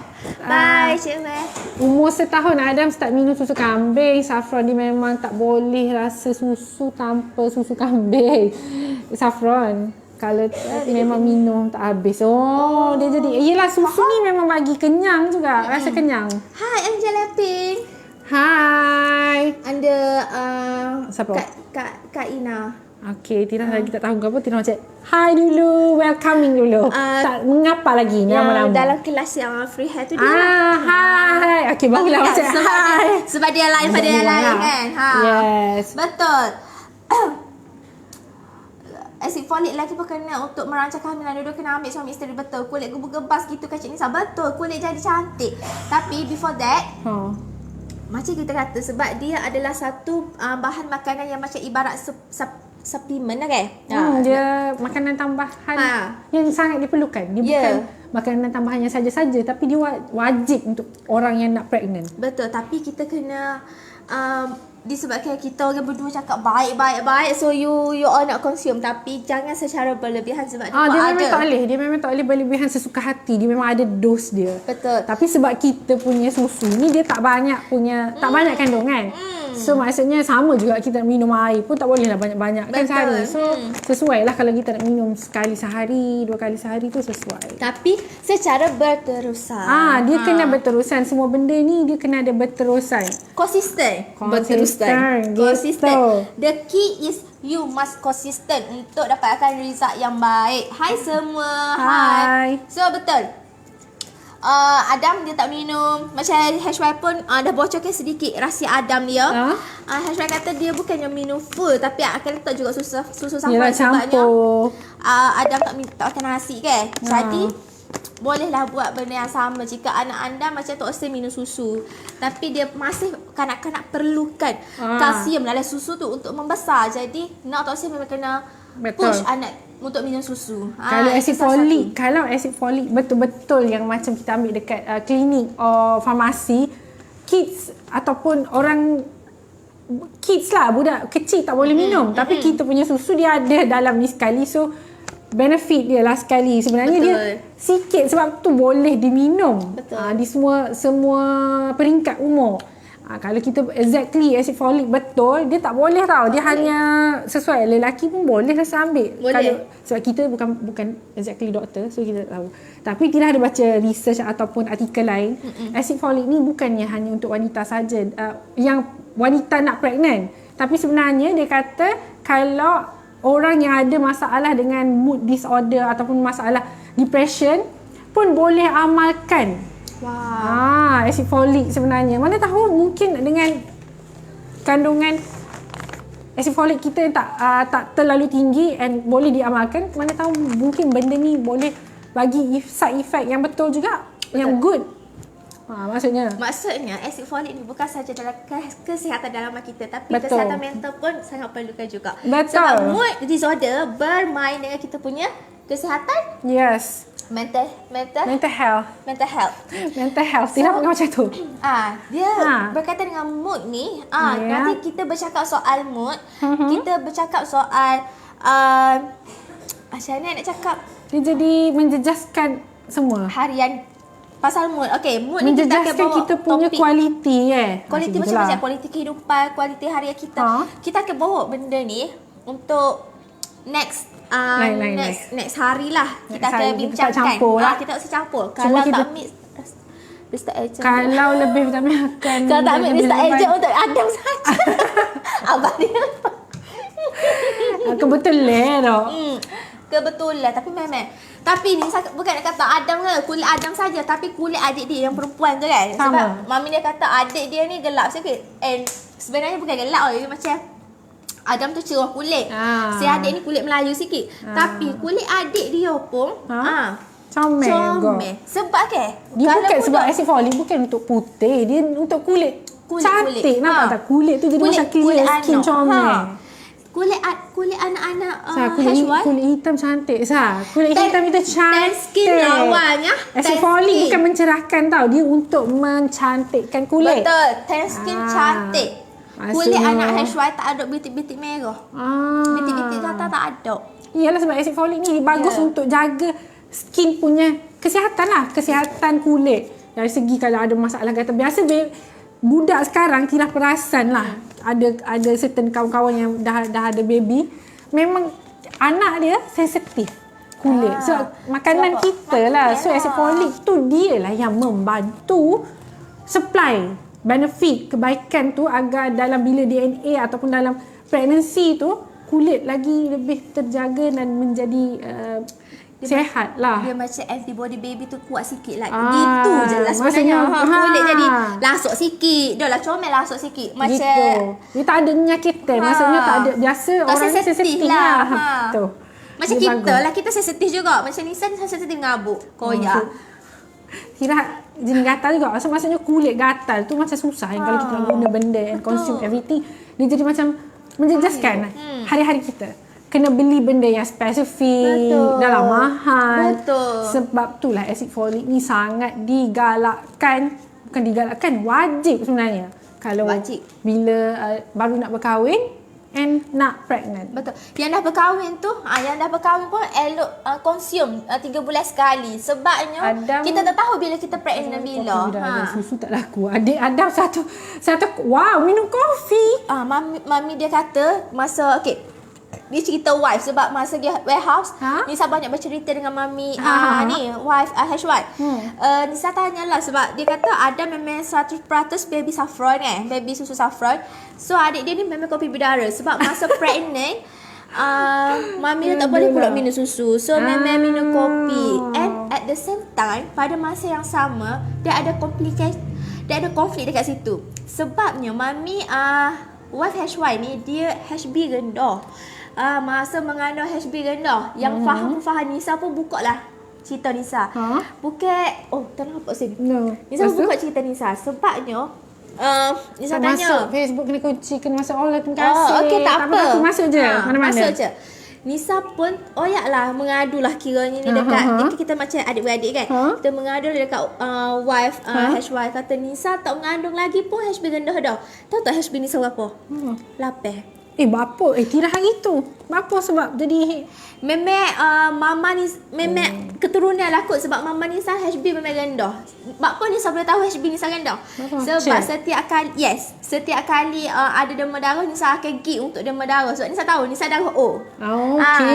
Speaker 1: Bye Cik Wen.
Speaker 2: Umur setahun Adam start minum susu kambing. Saffron dia memang tak boleh rasa susu tanpa susu kambing. Saffron kalau memang minum tak habis. Dia jadi yelah, susu ni memang bagi kenyang juga. Rasa kenyang.
Speaker 1: Hai Angela Pink.
Speaker 2: Hai.
Speaker 1: Anda
Speaker 2: siapa?
Speaker 1: Kak Ina.
Speaker 2: Okey, Tina lagi tak tahu apa. Tina macam hi dulu, welcoming dulu. Tak mengapa lagi nama-nama.
Speaker 1: Dalam kelas yang free hair tu dia
Speaker 2: hai. Okey, bagilah macam hi.
Speaker 1: Sebab dia lain pada yang lain kan.
Speaker 2: Yes.
Speaker 1: Betul. Asid folik lelaki pun kena untuk merancang kehamilan. Dua kena ambil suami isteri, betul. Kulit gebas gitu kan Cik Nisa, betul. Kulit jadi cantik. Tapi before that, macam kita kata, sebab dia adalah satu bahan makanan yang macam ibarat suplemen lah kan.
Speaker 2: Dia makanan tambahan yang sangat diperlukan. Dia bukan makanan tambahan yang saja-saja, tapi dia wajib untuk orang yang nak pregnant.
Speaker 1: Betul, tapi kita kena disebabkan kita orang berdua cakap baik, so you all nak consume, tapi jangan secara berlebihan sebab
Speaker 2: dia memang tak boleh berlebihan sesuka hati. Dia memang ada dos dia.
Speaker 1: Betul.
Speaker 2: Tapi sebab kita punya susu ni dia tak banyak tak banyak kandungan. So maksudnya sama juga kita nak minum air pun tak boleh lah banyak-banyak kan sehari. So sesuai lah kalau kita nak minum sekali sehari, 2 kali sehari tu sesuai.
Speaker 1: Tapi secara berterusan.
Speaker 2: Dia kena berterusan. Semua benda ni dia kena ada berterusan.
Speaker 1: Konsisten. The key is you must consistent untuk dapatkan result yang baik. Hai semua.
Speaker 2: Hai.
Speaker 1: So betul. Adam dia tak minum. Macam HY pun dah bocorkan sedikit rahsia Adam dia. HY kata dia bukannya minum full, tapi akan letak juga susu sambal. Sebabnya Adam tak makan nasi kan. Jadi bolehlah buat benda yang sama jika anak anda macam Tok Sim minum susu, tapi dia masih kanak-kanak perlukan kalsium dalam susu tu untuk membesar. Jadi nak Tok Sim memang kena push anak untuk minum susu.
Speaker 2: Kalau asid folik betul-betul yang macam kita ambil dekat klinik atau farmasi, kids ataupun orang kids lah, budak kecil tak boleh minum. Tapi kita punya susu dia ada dalam ni sekali, so benefit dia lah sekali. Sebenarnya dia sikit sebab tu boleh diminum di semua peringkat umur. Kalau kita exactly acid folic betul, dia tak boleh tau. Dia hanya sesuai. Lelaki pun boleh rasa ambil. Sebab kita bukan exactly doktor, so kita tak tahu. Tapi Tina ada baca research ataupun artikel lain. Acid folic ni bukannya hanya untuk wanita saja, yang wanita nak pregnant. Tapi sebenarnya dia kata kalau orang yang ada masalah dengan mood disorder ataupun masalah depression pun boleh amalkan. Acid folic sebenarnya. Mana tahu mungkin dengan kandungan acid folic kita yang tak terlalu tinggi and boleh diamalkan, mana tahu mungkin benda ni boleh bagi side effect yang betul juga, yang good. Maksudnya acid folic ni bukan saja dalam kesihatan dalaman kita, tapi kesihatan mental pun sangat perlukan juga. Sebab mood disorder bermain dengan kita punya kesihatan. Yes.
Speaker 1: Mental health.
Speaker 2: Tidak bukan macam tu.
Speaker 1: Dia berkaitan dengan mood ni. Nanti kita bercakap soal mood. Kita bercakap soal macam mana nak cakap?
Speaker 2: Dia jadi menjejaskan semua.
Speaker 1: Harian pasal mood. Okey, mood ni kita akan bawa
Speaker 2: kita punya
Speaker 1: topik.
Speaker 2: Kualiti
Speaker 1: Kualiti macam kualiti kehidupan, kualiti harian kita. Kita akan bawa benda ni untuk next hari lah. Kita akan bincangkan. Kita tak usah campur. Kalau tak mix Mr. Agent.
Speaker 2: Kalau lebih vitamin akan.
Speaker 1: Kalau tak ambil Mr. Agent untuk Adam saja. Abang dia.
Speaker 2: Kebetulan tau.
Speaker 1: Kebetulan. Tapi memang. Tapi ni bukan nak kata Adam ke, kulit Adam saja, tapi kulit adik dia yang perempuan tu kan.
Speaker 2: Sama.
Speaker 1: Sebab mami dia kata adik dia ni gelap sikit. And sebenarnya bukan gelap, dia macam Adam tu cerah kulit. Si adik ni kulit Melayu sikit. Tapi kulit adik dia pun comel. Sebab ke?
Speaker 2: Dia bukan sebab acid folic bukan untuk putih, dia untuk kulit cantik. Nampak tak? Kulit tu jadi macam clear skin comel.
Speaker 1: Kulit anak-anak
Speaker 2: kulit hitam cantik. Kulit hitam itu cantik.
Speaker 1: Dan skin lawannya.
Speaker 2: Acid folic bukan mencerahkan tau, dia untuk mencantikkan kulit.
Speaker 1: Betul. Tan skin cantik. Kulit anak HY tak ada bintik-bintik merah. Bintik-bintik tu tak ada.
Speaker 2: Iyalah sebab acid folic ni bagus untuk jaga skin punya kesihatan lah. Kesihatan kulit. Dari segi kalau ada masalah kata biasa budak sekarang tidak perasan lah. Ada certain kawan-kawan yang dah ada baby, memang anak dia sensitif kulit. So makanan kita lah. So acid folic tu dia lah yang membantu supply benefit, kebaikan tu agar dalam bila DNA ataupun dalam pregnancy tu kulit lagi lebih terjaga dan menjadi sihat lah.
Speaker 1: Dia macam antibody baby tu kuat sikit lah. Gitu je lah sebenarnya. Kulit jadi lasuk sikit. Dah lah comel lasuk sikit. Macam
Speaker 2: gitu. Dia tak ada penyakitan. Maksudnya tak ada. Biasa tak orang ni sensitif lah. Betul.
Speaker 1: Macam
Speaker 2: dia
Speaker 1: kita
Speaker 2: bagus.
Speaker 1: lah, kita sensitif juga. Macam Nisa ni sensitif ngabuk. Koyak.
Speaker 2: Kira jenis gatal juga. Maksudnya kulit gatal tu macam susah yang kalau kita nak guna benda and consume everything. Dia jadi macam menjejaskan hari-hari kita. Kena beli benda yang spesifik,
Speaker 1: Betul.
Speaker 2: dalam mahal.
Speaker 1: Betul.
Speaker 2: Sebab itulah acid folic ni sangat digalakkan. Bukan digalakkan, wajib sebenarnya. Kalau
Speaker 1: Wajib.
Speaker 2: bila baru nak berkahwin and nak pregnant.
Speaker 1: Betul. Yang dah berkahwin tu, yang dah berkahwin pun elok consume 3 bulan sekali. Sebabnya
Speaker 2: Adam-
Speaker 1: kita tak tahu bila kita pregnant bila.
Speaker 2: Kopi dah ada susu tak laku. Adik Adam satu wow, minum kopi.
Speaker 1: Mami dia kata masa dia cerita wife sebab masa dia warehouse Nisa banyak bercerita dengan mami ni wife housewife. Nisa tanyalah sebab dia kata ada memang 100% baby saffron baby susu saffron. So adik dia ni memang kopi berdarah sebab masa pregnant mami dia tak boleh pula minum susu. So memang minum kopi. And at the same time pada masa yang sama dia ada konflik dekat situ. Sebabnya mami wife housewife ni dia HB rendah. Masa mengandung HB rendah. Yang faham Nisa pun buka lah cerita Nisa. Bukan tak nampak sini.
Speaker 2: No.
Speaker 1: Nisa pun buka cerita Nisa. Sebabnya Nisa tanya
Speaker 2: masuk Facebook kena kunci, kena masuk all terima kasih.
Speaker 1: Okey, tak apa.
Speaker 2: Aku masuk je. Mana-mana.
Speaker 1: Masuk je. Nisa pun oyaklah mengadulah kiranya ni dekat kita macam adik-beradik kan. Kita mengadu dekat wife housewife kata Nisa tak mengandung lagi pun HB rendah dah. Tahu tak HB Nisa berapa? 8.
Speaker 2: Bapa kira hari tu. Bapa sebab jadi
Speaker 1: Memang mama ni memang keturunan lah kot sebab mama Nisa HB memang rendah. Bapa Nisa boleh tahu HB Nisa rendah. Sebab setiap kali ada demam darah Nisa akan pergi untuk demam darah. Sebab Nisa tahu Nisa darah O.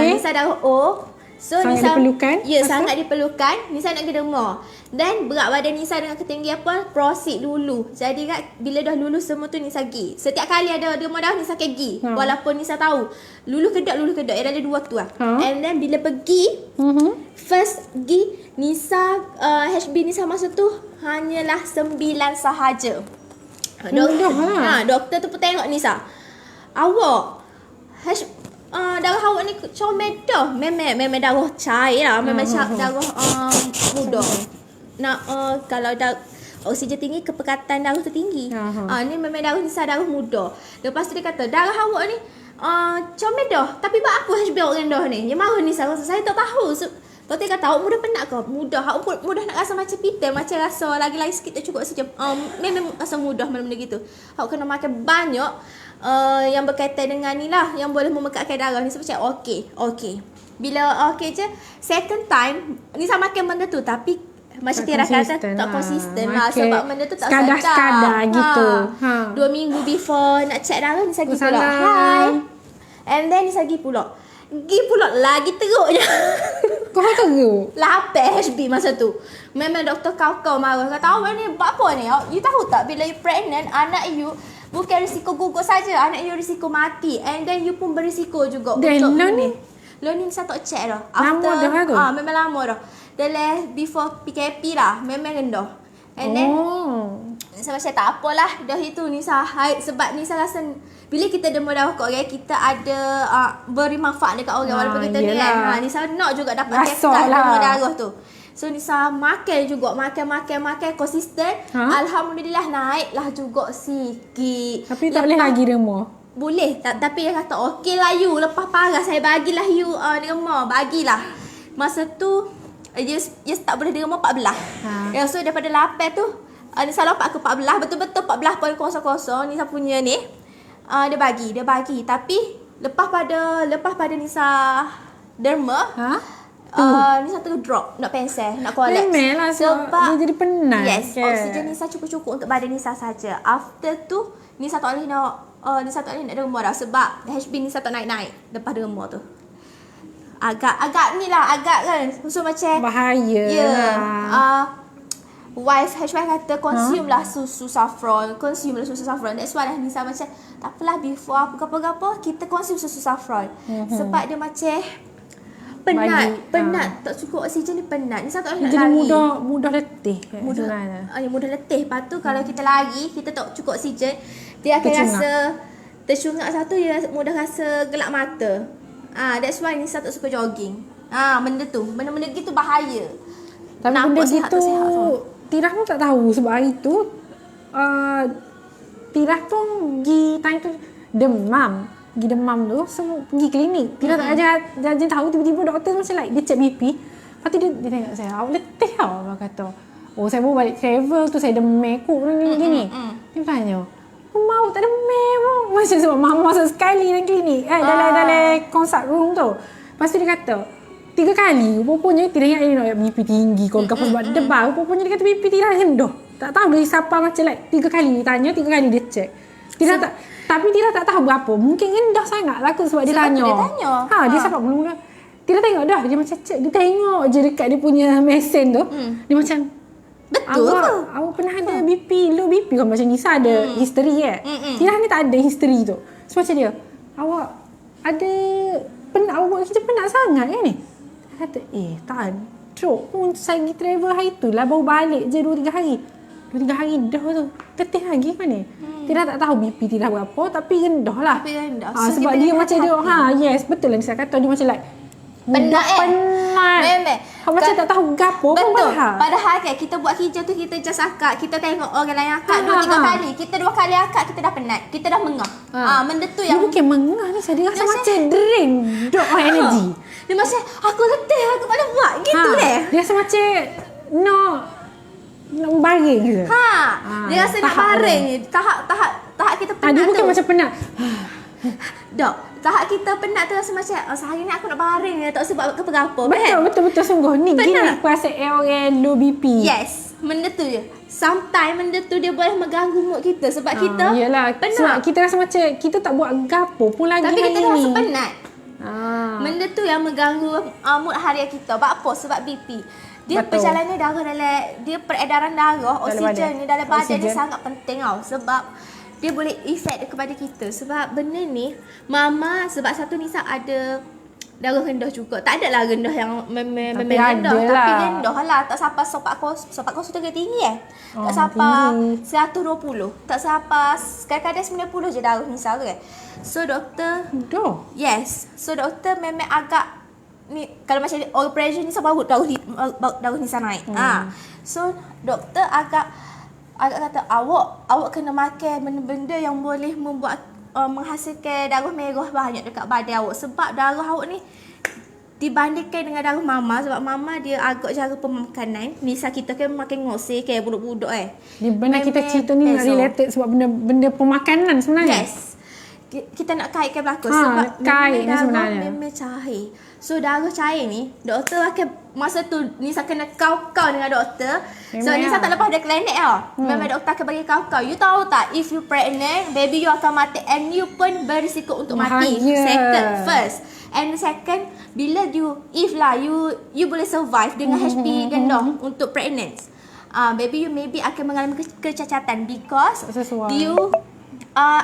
Speaker 1: Nisa darah O. So
Speaker 2: sangat
Speaker 1: Nisa
Speaker 2: diperlukan.
Speaker 1: Ya, sangat diperlukan. Nisa nak pergi demam. Dan berat badan Nisa dengan ketinggian apa? Proceed dulu. Jadi kan bila dah lulus semua tu Nisa pergi. Setiap kali ada demam darah Nisa akan pergi. Walaupun Nisa tahu lulu kedok. Ada dua tu lah. And then bila pergi first pergi Nisa HB Nisa masa tu hanyalah 9 sahaja. Doktor tu pun tengok Nisa. Awak darah awak ni comel dah. Memang darah cair lah. Memang darah muda. Kalau oksigen tinggi, kepekatan darah tu tinggi. Ni memang darah Nisa darah muda. Lepas tu dia kata, darah awak ni comel dah. Tapi buat apa HB awak rendah ni? Yang marah Nisa rasa, saya tak tahu. Doktor kata, awak mudah penat ke? Mudah. Awak mudah nak rasa macam pita. Macam rasa lagi-lagi sikit tak cukup saja. Memang rasa mudah benda-benda gitu. Awak kena makan banyak yang berkaitan dengan ni lah. Yang boleh memekatkan darah. Nisa macam okey. Bila okey je, second time Nisa makan benda tu. Tapi macam Tira kata tak konsisten lah. Sebab benda tu tak
Speaker 2: sekadar gitu.
Speaker 1: 2 minggu before nak check darah Nisa pergi pula. Hi. And then Nisa pergi pula lagi teruk je.
Speaker 2: Kau teruk?
Speaker 1: Lapis HB masa tu. Memang doktor kau marah. Kata awak ni buat apa ni? You tahu tak bila you pregnant, anak you bukan risiko gugur saja, anak you risiko mati. And then you pun berisiko juga
Speaker 2: dan
Speaker 1: untuk
Speaker 2: ni.
Speaker 1: Lo ni Nisa tak check dah.
Speaker 2: Lama dah tu?
Speaker 1: Memang lama dah. Dalam before PKP lah. Memang rendah. And then Nisa macam tak apalah. Dah itu Nisa hide. Sebab Nisa rasa bila kita demam darah kat orang, kita ada beri manfaat dekat orang walaupun kita ni kan. Nisa nak juga dapat tekan demam darah tu. So Nisa makan juga. Makan konsisten. Alhamdulillah naiklah juga sikit.
Speaker 2: Tapi tak boleh lagi remah.
Speaker 1: Boleh. Tapi dia kata okey lah you. Lepas parah saya bagilah you derma. Bagilah. Masa tu dia tak boleh derma 14. So daripada 8 tu Nisa lompat ke 14. Betul-betul 14.00 Nisa punya ni. Dia bagi. Tapi lepas pada Nisa derma, Nisa terus drop, nak pensel, nak collapse.
Speaker 2: Memanglah sebab dia jadi penat.
Speaker 1: Yes, oksigen Nisa cukup-cukup untuk badan Nisa saja. After tu Nisa tak boleh nak derma dah sebab HB Nisa tak naik-naik lepas derma tu. Agak ni lah, agak kan. So macam
Speaker 2: bahaya.
Speaker 1: Wife kata consume lah susu saffron. That's why Nisa macam tak apalah before apa-apa kita consume susu saffron. Sebab dia macam penat tak cukup oksigen ni penat. Nisa tak boleh nak lari.
Speaker 2: Jadi mudah letih.
Speaker 1: Mudah letih. Lepas tu kalau kita lari, kita tak cukup oksigen, dia akan rasa tercungak. Satu dia mudah rasa gelap mata. That's why Nisa tak suka jogging. Benda tu. Benda-benda gitu bahaya.
Speaker 2: Tapi
Speaker 1: Nampak
Speaker 2: benda
Speaker 1: sihat
Speaker 2: gitu
Speaker 1: tak sihat semua.
Speaker 2: Tirah pun tak tahu sebab hari tu Tirah tu pergi time tu demam tu semua pergi klinik. Tirah tak ajar tahu, tiba-tiba doktor macam like dia check BP. Lepas tu dia tengok saya, awak letih tau. Dia kata, oh saya baru balik travel tu saya demam kot gini. Dia tanya, Mama awak tak demam pun. Macam sebab Mama masuk sekali dalam klinik dalam consult room tu. Lepas tu dia kata 3 kali rupanya Tirah ingat dia nak BP tinggi kau apa sebab dia baru rupanya dia kata BP Tirah rendah. Tak tahu dari siapa macam like 3 kali dia tanya, 3 kali dia check. Tirah tak, tapi Tirah tak tahu berapa. Mungkin rendah sangat lah kot sebab dia tanya. Dia sebab mula-mula Tirah tengok dah dia macam check, dia tengok je dekat dia punya mesin tu. Dia macam
Speaker 1: Betul ke?
Speaker 2: Awak pernah ada BP, low BP kan macam Nisa ada history Tirah ni tak ada history tu. So macam dia, awak ada penat, awak buat kerja penat sangat kan ni? Dia kata, tak ada pun saya pergi travel hari tu lah, baru balik je 2-3 hari. 2-3 hari dah tu, letih lagi kan ni? Tirah tak tahu BP Tirah berapa tapi rendah lah.
Speaker 1: Tapi rendah.
Speaker 2: Sebab dia macam dia, yes betul lah Nisa kata dia macam like
Speaker 1: penat
Speaker 2: Memang. Macam tak tahu gapo pun
Speaker 1: padahal. Padahal kan kita buat kerja tu kita just akak. Kita tengok orang lain akak 2-3 kali. Kita 2 kali akak kita dah penat. Kita dah mengah. Benda tu yang
Speaker 2: dia bukan mengah ni, dia rasa macam drain dot energy.
Speaker 1: Dia macam aku letih, aku tak boleh buat gitu
Speaker 2: Dia rasa macam nak baring je.
Speaker 1: Dia rasa nak baring je. Tahap kita penat
Speaker 2: dia bukan
Speaker 1: tu.
Speaker 2: macam penat.
Speaker 1: Dok, tahap kita penat tu rasa macam sehari ni aku nak baring je, tak sebab apa-apa.
Speaker 2: Betul sungguh. Ni gini perasaan orang low BP.
Speaker 1: Yes, benda tu je. Sometimes benda tu dia boleh mengganggu mood kita sebab kita
Speaker 2: yelah,
Speaker 1: penat.
Speaker 2: sebab kita rasa macam kita tak buat gapo pun lagi
Speaker 1: tapi
Speaker 2: hari
Speaker 1: kita
Speaker 2: ni.
Speaker 1: rasa penat. Benda tu yang mengganggu mood harian kita. Sebab apa? Sebab BP. Dia perjalanan darah dia peredaran darah, oksigen ni dalam badan dia sangat penting tau. Sebab dia boleh efek kepada kita. Sebab benda ni Mama sebab satu Nisa ada darah rendah juga. Tak adalah rendah yang memang rendah, tapi rendah lah. Tak sampai sopak kos tu tinggi tak sampai 120. Tak sampai kadang-kadang 90 je darah Nisa tu kan. So doktor yes. So doktor memang agak ni kalau macam oil pressure Nisa baru darah Nisa naik. So doktor agak kata awak kena makan benda-benda yang boleh membuat menghasilkan darah merah banyak dekat badan awak. Sebab darah awak ni dibandingkan dengan darah Mama, sebab Mama dia agak jaga pemakanan. Nisa kita kan makan ngoseh kayak budak-budak Ni
Speaker 2: benda kita cerita ni related sebab benda pemakanan sebenarnya.
Speaker 1: Yes. Kita nak kaitkan belakang sebab
Speaker 2: kait
Speaker 1: darah memang cair. So darah cair ni doktor akan masa tu Nisa kena kau-kau dengan doktor. So Nisa tak lepas dia klinik tau. Memang doktor akan bagi kau-kau. You tahu tak, if you pregnant, baby you akan mati and you pun berisiko untuk mati. First. And second, bila you boleh survive dengan HP rendah untuk pregnant. Baby you maybe akan mengalami kecacatan because you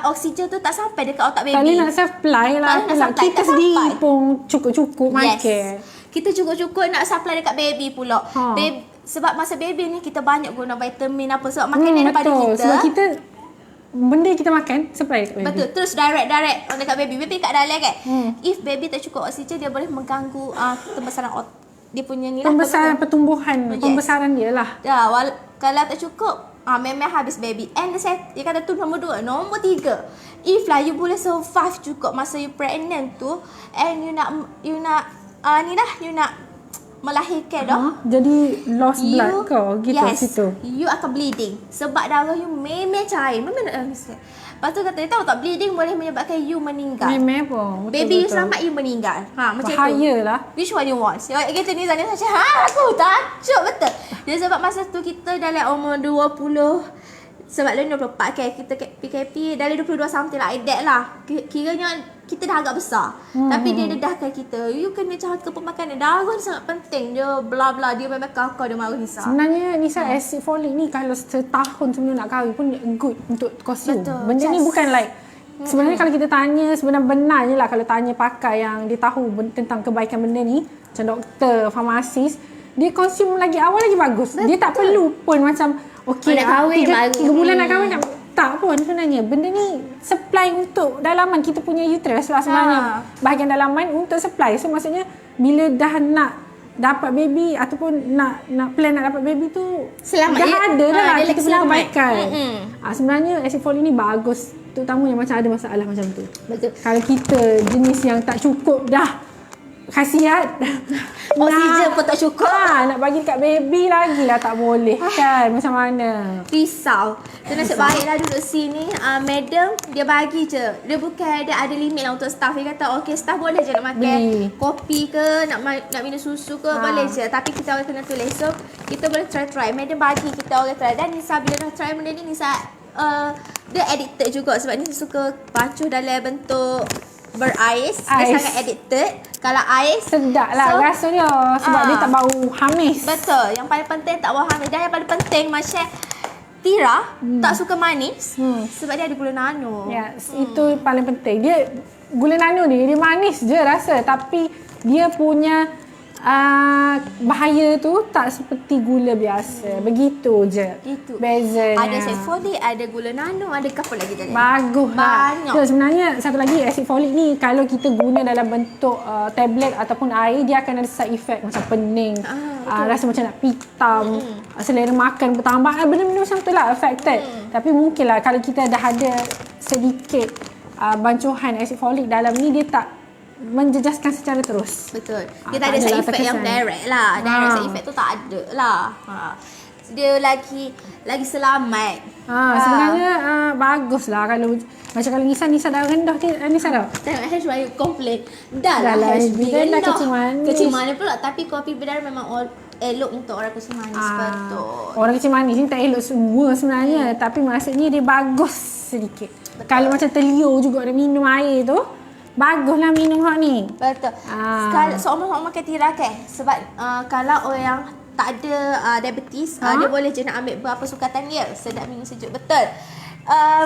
Speaker 1: oksigen tu tak sampai dekat otak baby.
Speaker 2: Tak boleh nak supply lah. Kita sendiri pun cukup-cukup makan.
Speaker 1: Kita cukup-cukup nak supply dekat baby pula. Sebab masa baby ni kita banyak guna vitamin apa. Sebab makanan daripada kita. Sebab
Speaker 2: kita benda kita makan supply dekat baby.
Speaker 1: Betul. Terus direct dekat baby. Baby kat dalam kan. If baby tak cukup oksigen, dia boleh mengganggu pembesaran dia punya ni lah.
Speaker 2: Pertumbuhan. Pembesaran dia lah.
Speaker 1: Kalau tak cukup memang habis baby. And dia kata tu nombor 2. Nombor 3, if lah you boleh survive cukup masa you pregnant tu, and you nak melahirkan
Speaker 2: jadi lost blood kau gitu situ.
Speaker 1: You akan bleeding sebab darah you memang cair. Memang lepas tu kata dia tahu tak, bleeding boleh menyebabkan you meninggal.
Speaker 2: Memang pun.
Speaker 1: Baby you selamat, you meninggal. Macam tu.
Speaker 2: Bahayalah.
Speaker 1: Which one you want? Gitu ni Zania macam aku takut betul. Dia sebab masa tu kita dalam umur 20 sebab lain 24 kan, kita PKP dari 22 something like that lah. Kiranya kita dah agak besar. Tapi dia dedahkan kita, you kena jaga pemakanan. Darah ni sangat penting. Dia bla-bla, dia memang kau dia mahu Nisa.
Speaker 2: Sebenarnya Nisa acid folic ni kalau setahun sebelum nak kahwin pun good untuk konsum. Benda ni bukan like sebenarnya kalau kita tanya sebenarnya benar je lah kalau tanya pakar yang dia tahu tentang kebaikan benda ni, macam doktor, farmasis, dia konsum lagi awal lagi bagus. Dia tak perlu pun macam okey, 3 bulan nak kahwin tak pun sebenarnya. Benda ni supply untuk dalaman kita punya uterus lah sebenarnya. Bahagian dalaman untuk supply. So maksudnya bila dah nak dapat baby ataupun nak plan nak dapat baby tu
Speaker 1: Selamat
Speaker 2: dah ada dah
Speaker 1: dia
Speaker 2: kita
Speaker 1: lagi
Speaker 2: punya
Speaker 1: selamat.
Speaker 2: kebaikan. Sebenarnya acid folic ni bagus terutamanya macam ada masalah macam tu.
Speaker 1: Betul.
Speaker 2: Kalau kita jenis yang tak cukup dah khasiat
Speaker 1: Oksigen pun tak cukup.
Speaker 2: nak bagi dekat baby lagi lah tak boleh kan macam mana.
Speaker 1: Risau. So nasib baiklah duduk sini madam dia bagi je. Dia bukan ada limit lah untuk staff. Dia kata okey staff boleh je nak makan
Speaker 2: Beli.
Speaker 1: kopi ke nak minum susu ke boleh je. Tapi kita orang kena tulis. So kita boleh try. Madam bagi kita orang try. Dan Nisa bila dah try benda ni Nisa dia addicted juga sebab Nisa suka pacuh dalam bentuk berais. Dia
Speaker 2: Ais.
Speaker 1: sangat addicted. Kalau ais
Speaker 2: Sedap lah
Speaker 1: so,
Speaker 2: rasa dia sebab dia tak bau hamis.
Speaker 1: Betul. Yang paling penting tak bau hamis. Dan yang paling penting macam Tira tak suka manis sebab dia ada gula nano.
Speaker 2: Ya, itu paling penting. Dia gula nano ni dia manis je rasa tapi dia punya bahaya tu tak seperti gula biasa. Begitu je.
Speaker 1: Gitu.
Speaker 2: Bezanya.
Speaker 1: Ada acid folic, ada gula nano, ada apa lagi tadi?
Speaker 2: Bagus lah.
Speaker 1: Banyak.
Speaker 2: So, sebenarnya satu lagi acid folic ni kalau kita guna dalam bentuk tablet ataupun air dia akan ada side effect macam pening, rasa macam nak pitam, selera makan bertambah, benda-benda macam tu lah affected. Tapi mungkinlah kalau kita dah ada sedikit bancuhan acid folic dalam ni dia tak menjejaskan secara terus.
Speaker 1: Betul. Dia
Speaker 2: tak
Speaker 1: tak ada side
Speaker 2: adalah
Speaker 1: effect yang
Speaker 2: terkesan.
Speaker 1: direct lah. Direct side effect tu tak ada lah. Dia lagi selamat.
Speaker 2: Sebenarnya bagus lah kalau macam kalau Nisa dah rendah Nisa dah.
Speaker 1: Tengok HB komplain. Dah
Speaker 2: Dah
Speaker 1: lah
Speaker 2: lah,
Speaker 1: HB
Speaker 2: dah kecil manis.
Speaker 1: Kecil manis pula. Tapi kopi berdarah memang elok untuk orang kecil manis. Betul.
Speaker 2: Orang kecil manis ni tak elok semua sebenarnya. Tapi maksudnya dia bagus sedikit. Kalau macam telio juga nak minum air tu, baguslah minum hak ni.
Speaker 1: Betul. Seumur-umur Tira kan. Sebab kalau orang yang tak ada diabetes, dia boleh je nak ambil berapa sukatan dia. Sedap minum sejuk. Betul.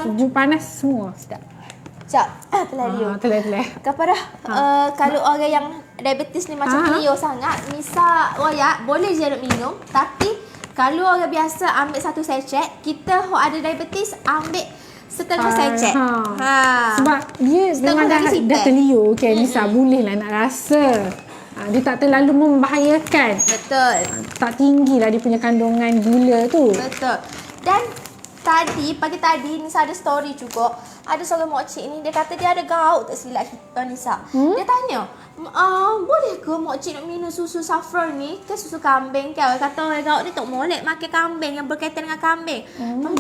Speaker 2: Sejuk panas semua sedap.
Speaker 1: Sekejap. Terlalu.
Speaker 2: Telah.
Speaker 1: Kepada kalau orang yang diabetes ni macam Tio sangat, Nisa royak boleh je nak minum. Tapi kalau orang biasa ambil satu sachet, kita yang ada diabetes ambil setengah sachet.
Speaker 2: Sebab dia
Speaker 1: setengah
Speaker 2: memang
Speaker 1: dari
Speaker 2: dah
Speaker 1: sipat.
Speaker 2: telio kan Nisa, boleh lah nak rasa. Dia tak terlalu membahayakan.
Speaker 1: Betul.
Speaker 2: Tak tinggi lah dia punya kandungan gula tu.
Speaker 1: Betul. Dan pagi tadi Nisa ada story juga. Ada seorang makcik ni dia kata dia ada gout tak silap kita Nisa. Dia tanya, boleh ke makcik nak minum susu saffron ni? Kan susu kambing kan. Orang kata orang gout ni tak boleh makan kambing yang berkaitan dengan kambing.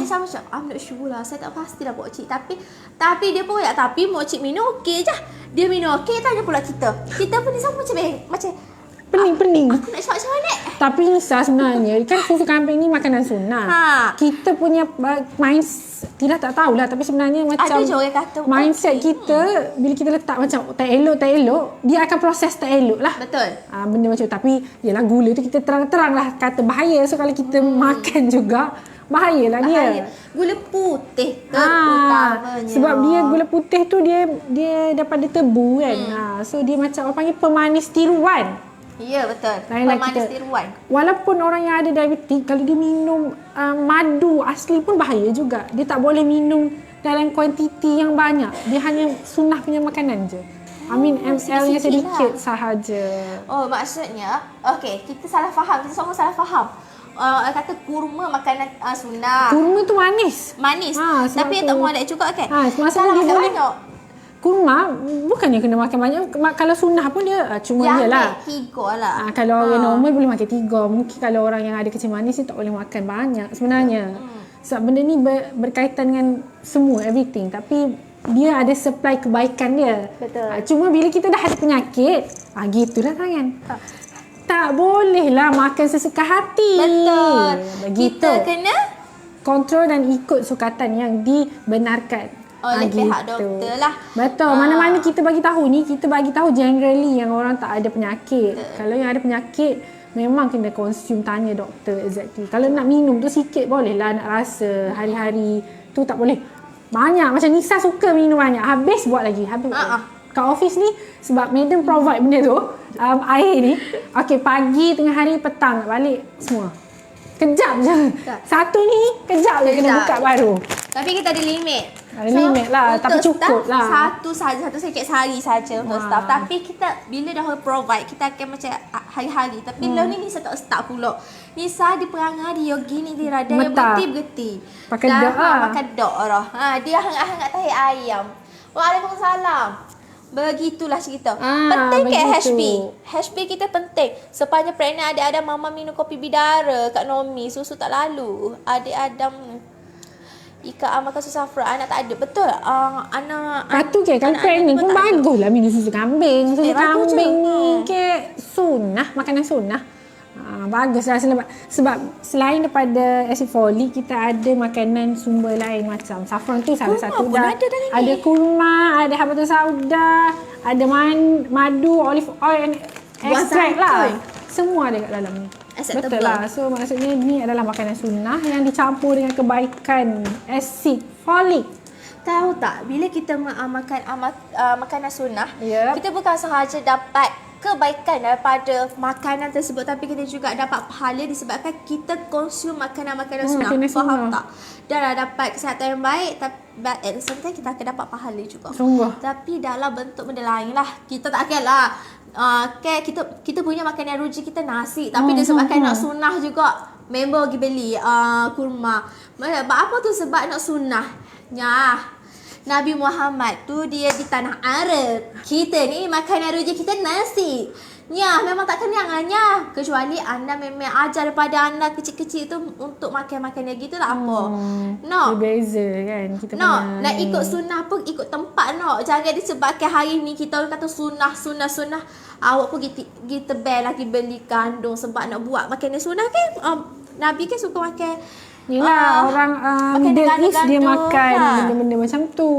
Speaker 1: Nisa macam I'm not sure lah. Saya tak pastilah makcik. Tapi dia pun ya, tapi makcik minum okey je. Dia minum okey, tanya pula kita. Kita pun Nisa macam
Speaker 2: Pening.
Speaker 1: aku nak cakap macam mana?
Speaker 2: Tapi Nisa sebenarnya kan susu kambing ni makanan sunnah. Kita punya tidak tahulah tapi sebenarnya macam
Speaker 1: Ada je orang kata
Speaker 2: mindset kita bila kita letak macam tak elok dia akan proses tak elok lah.
Speaker 1: Betul.
Speaker 2: Benda macam tu. Tapi yalah gula tu kita terang-terang lah kata bahaya. So kalau kita makan juga bahayalah dia.
Speaker 1: Gula putih terutamanya.
Speaker 2: Sebab dia gula putih tu dia daripada tebu kan. So dia macam orang panggil pemanis tiruan.
Speaker 1: Ya betul.
Speaker 2: Lainlah
Speaker 1: Pemanis
Speaker 2: kita.
Speaker 1: tiruan.
Speaker 2: Walaupun orang yang ada diabetes, kalau dia minum madu asli pun bahaya juga. Dia tak boleh minum dalam kuantiti yang banyak. Dia hanya sunnah punya makanan je. ML-nya sedikit sahaja.
Speaker 1: Oh, maksudnya, okey, kita salah faham. Kita semua salah faham. Kata kurma makanan sunnah.
Speaker 2: Kurma tu manis.
Speaker 1: Manis.
Speaker 2: sebab
Speaker 1: Tapi
Speaker 2: tu-
Speaker 1: tak muat juga kan?
Speaker 2: Masa
Speaker 1: Salah
Speaker 2: dia
Speaker 1: makan
Speaker 2: boleh
Speaker 1: banyak.
Speaker 2: kurma bukannya kena makan banyak. Kalau sunnah pun dia cuma
Speaker 1: Yang
Speaker 2: jelah.
Speaker 1: ambil 3 lah.
Speaker 2: Kalau orang normal boleh makan 3. Mungkin kalau orang yang ada kecil manis ni tak boleh makan banyak sebenarnya. Sebab benda ni berkaitan dengan semua, everything. Tapi dia ada supply kebaikan dia.
Speaker 1: Betul.
Speaker 2: Cuma bila kita dah ada penyakit, gitulah tangan. Tak bolehlah makan sesuka hati.
Speaker 1: Betul.
Speaker 2: Begitu.
Speaker 1: Kita kena
Speaker 2: kontrol dan ikut sukatan yang dibenarkan.
Speaker 1: oleh pihak doktor lah.
Speaker 2: Betul. Mana-mana kita bagi tahu ni, kita bagi tahu generally yang orang tak ada penyakit. Kalau yang ada penyakit, memang kena consume, tanya doktor exactly. Kalau nak minum tu sikit bolehlah, nak rasa hari-hari tu tak boleh. Banyak. Macam Nisa suka minum banyak. Habis buat lagi. Kat office ni, sebab madam provide benda tu, air ni. Okay, pagi, tengah hari, petang nak balik, semua. Kejap je. Satu ni, kejap je kena buka baru.
Speaker 1: Tapi kita ada limit.
Speaker 2: Ada limit lah, tapi cukup
Speaker 1: staff,
Speaker 2: lah.
Speaker 1: Satu sikit sehari saja untuk staff. Tapi kita bila dah provide, kita akan macam hari-hari. Tapi lo ni Nisa tak start pula. Nisa di perangai dia gini dia rada yang bergeti.
Speaker 2: Pakai dok lah.
Speaker 1: Pakai dok lah. Dia hangat-hangat tahi ayam. Waalaikumsalam. Begitulah cerita. Penting ke HB? HB kita penting. Sepanjang pregnant adik-adik mama minum kopi bidara kat Nomi, susu tak lalu. Adik Adam Ika makan susu safra, anak tak ada. Betul. Anak
Speaker 2: Patu ke kalau pregnant pun bagus lah minum susu kambing. Susu kambing ni ke sunnah, makanan sunnah. Bagus lah sebab selain daripada acid folic, kita ada makanan sumber lain macam saffron tu salah satu dah. Ada kurma, ada habatus sauda, ada madu, olive oil and extract lah. Semua ada kat dalam ni. Betul lah. So maksudnya ni adalah makanan sunnah yang dicampur dengan kebaikan acid folic.
Speaker 1: Tahu tak, bila kita makan makanan sunnah, kita bukan sahaja dapat kebaikan daripada makanan tersebut, tapi kita juga dapat pahala disebabkan kita konsum makanan-makanan sunnah. Faham tak? Dan dapat kesihatan yang baik, tapi at the same time kita akan dapat pahala juga.
Speaker 2: Sungguh.
Speaker 1: Tapi dalam bentuk benda lain lah. Kita tak akan lah kita punya makanan ruji kita nasi, tapi disebabkan nak sunnah juga, member pergi beli kurma. Apa tu sebab nak sunnahnya? Nabi Muhammad tu dia di tanah Arab. Kita ni makanan ruji kita nasi. Ya, memang tak kenangannya. Kecuali anda memang ajar daripada anda kecil-kecil tu untuk makan makanan gitu lah apa. No.
Speaker 2: Berbeza kan kita
Speaker 1: punya. Nak ikut sunnah pun ikut tempat no. Jangan disebabkan hari ni kita orang kata sunnah. Awak pun kita bel lagi beli kandung sebab nak buat makanan sunnah kan. Nabi kan suka makan.
Speaker 2: Yelah, orang Middle East dia makan benda-benda macam tu.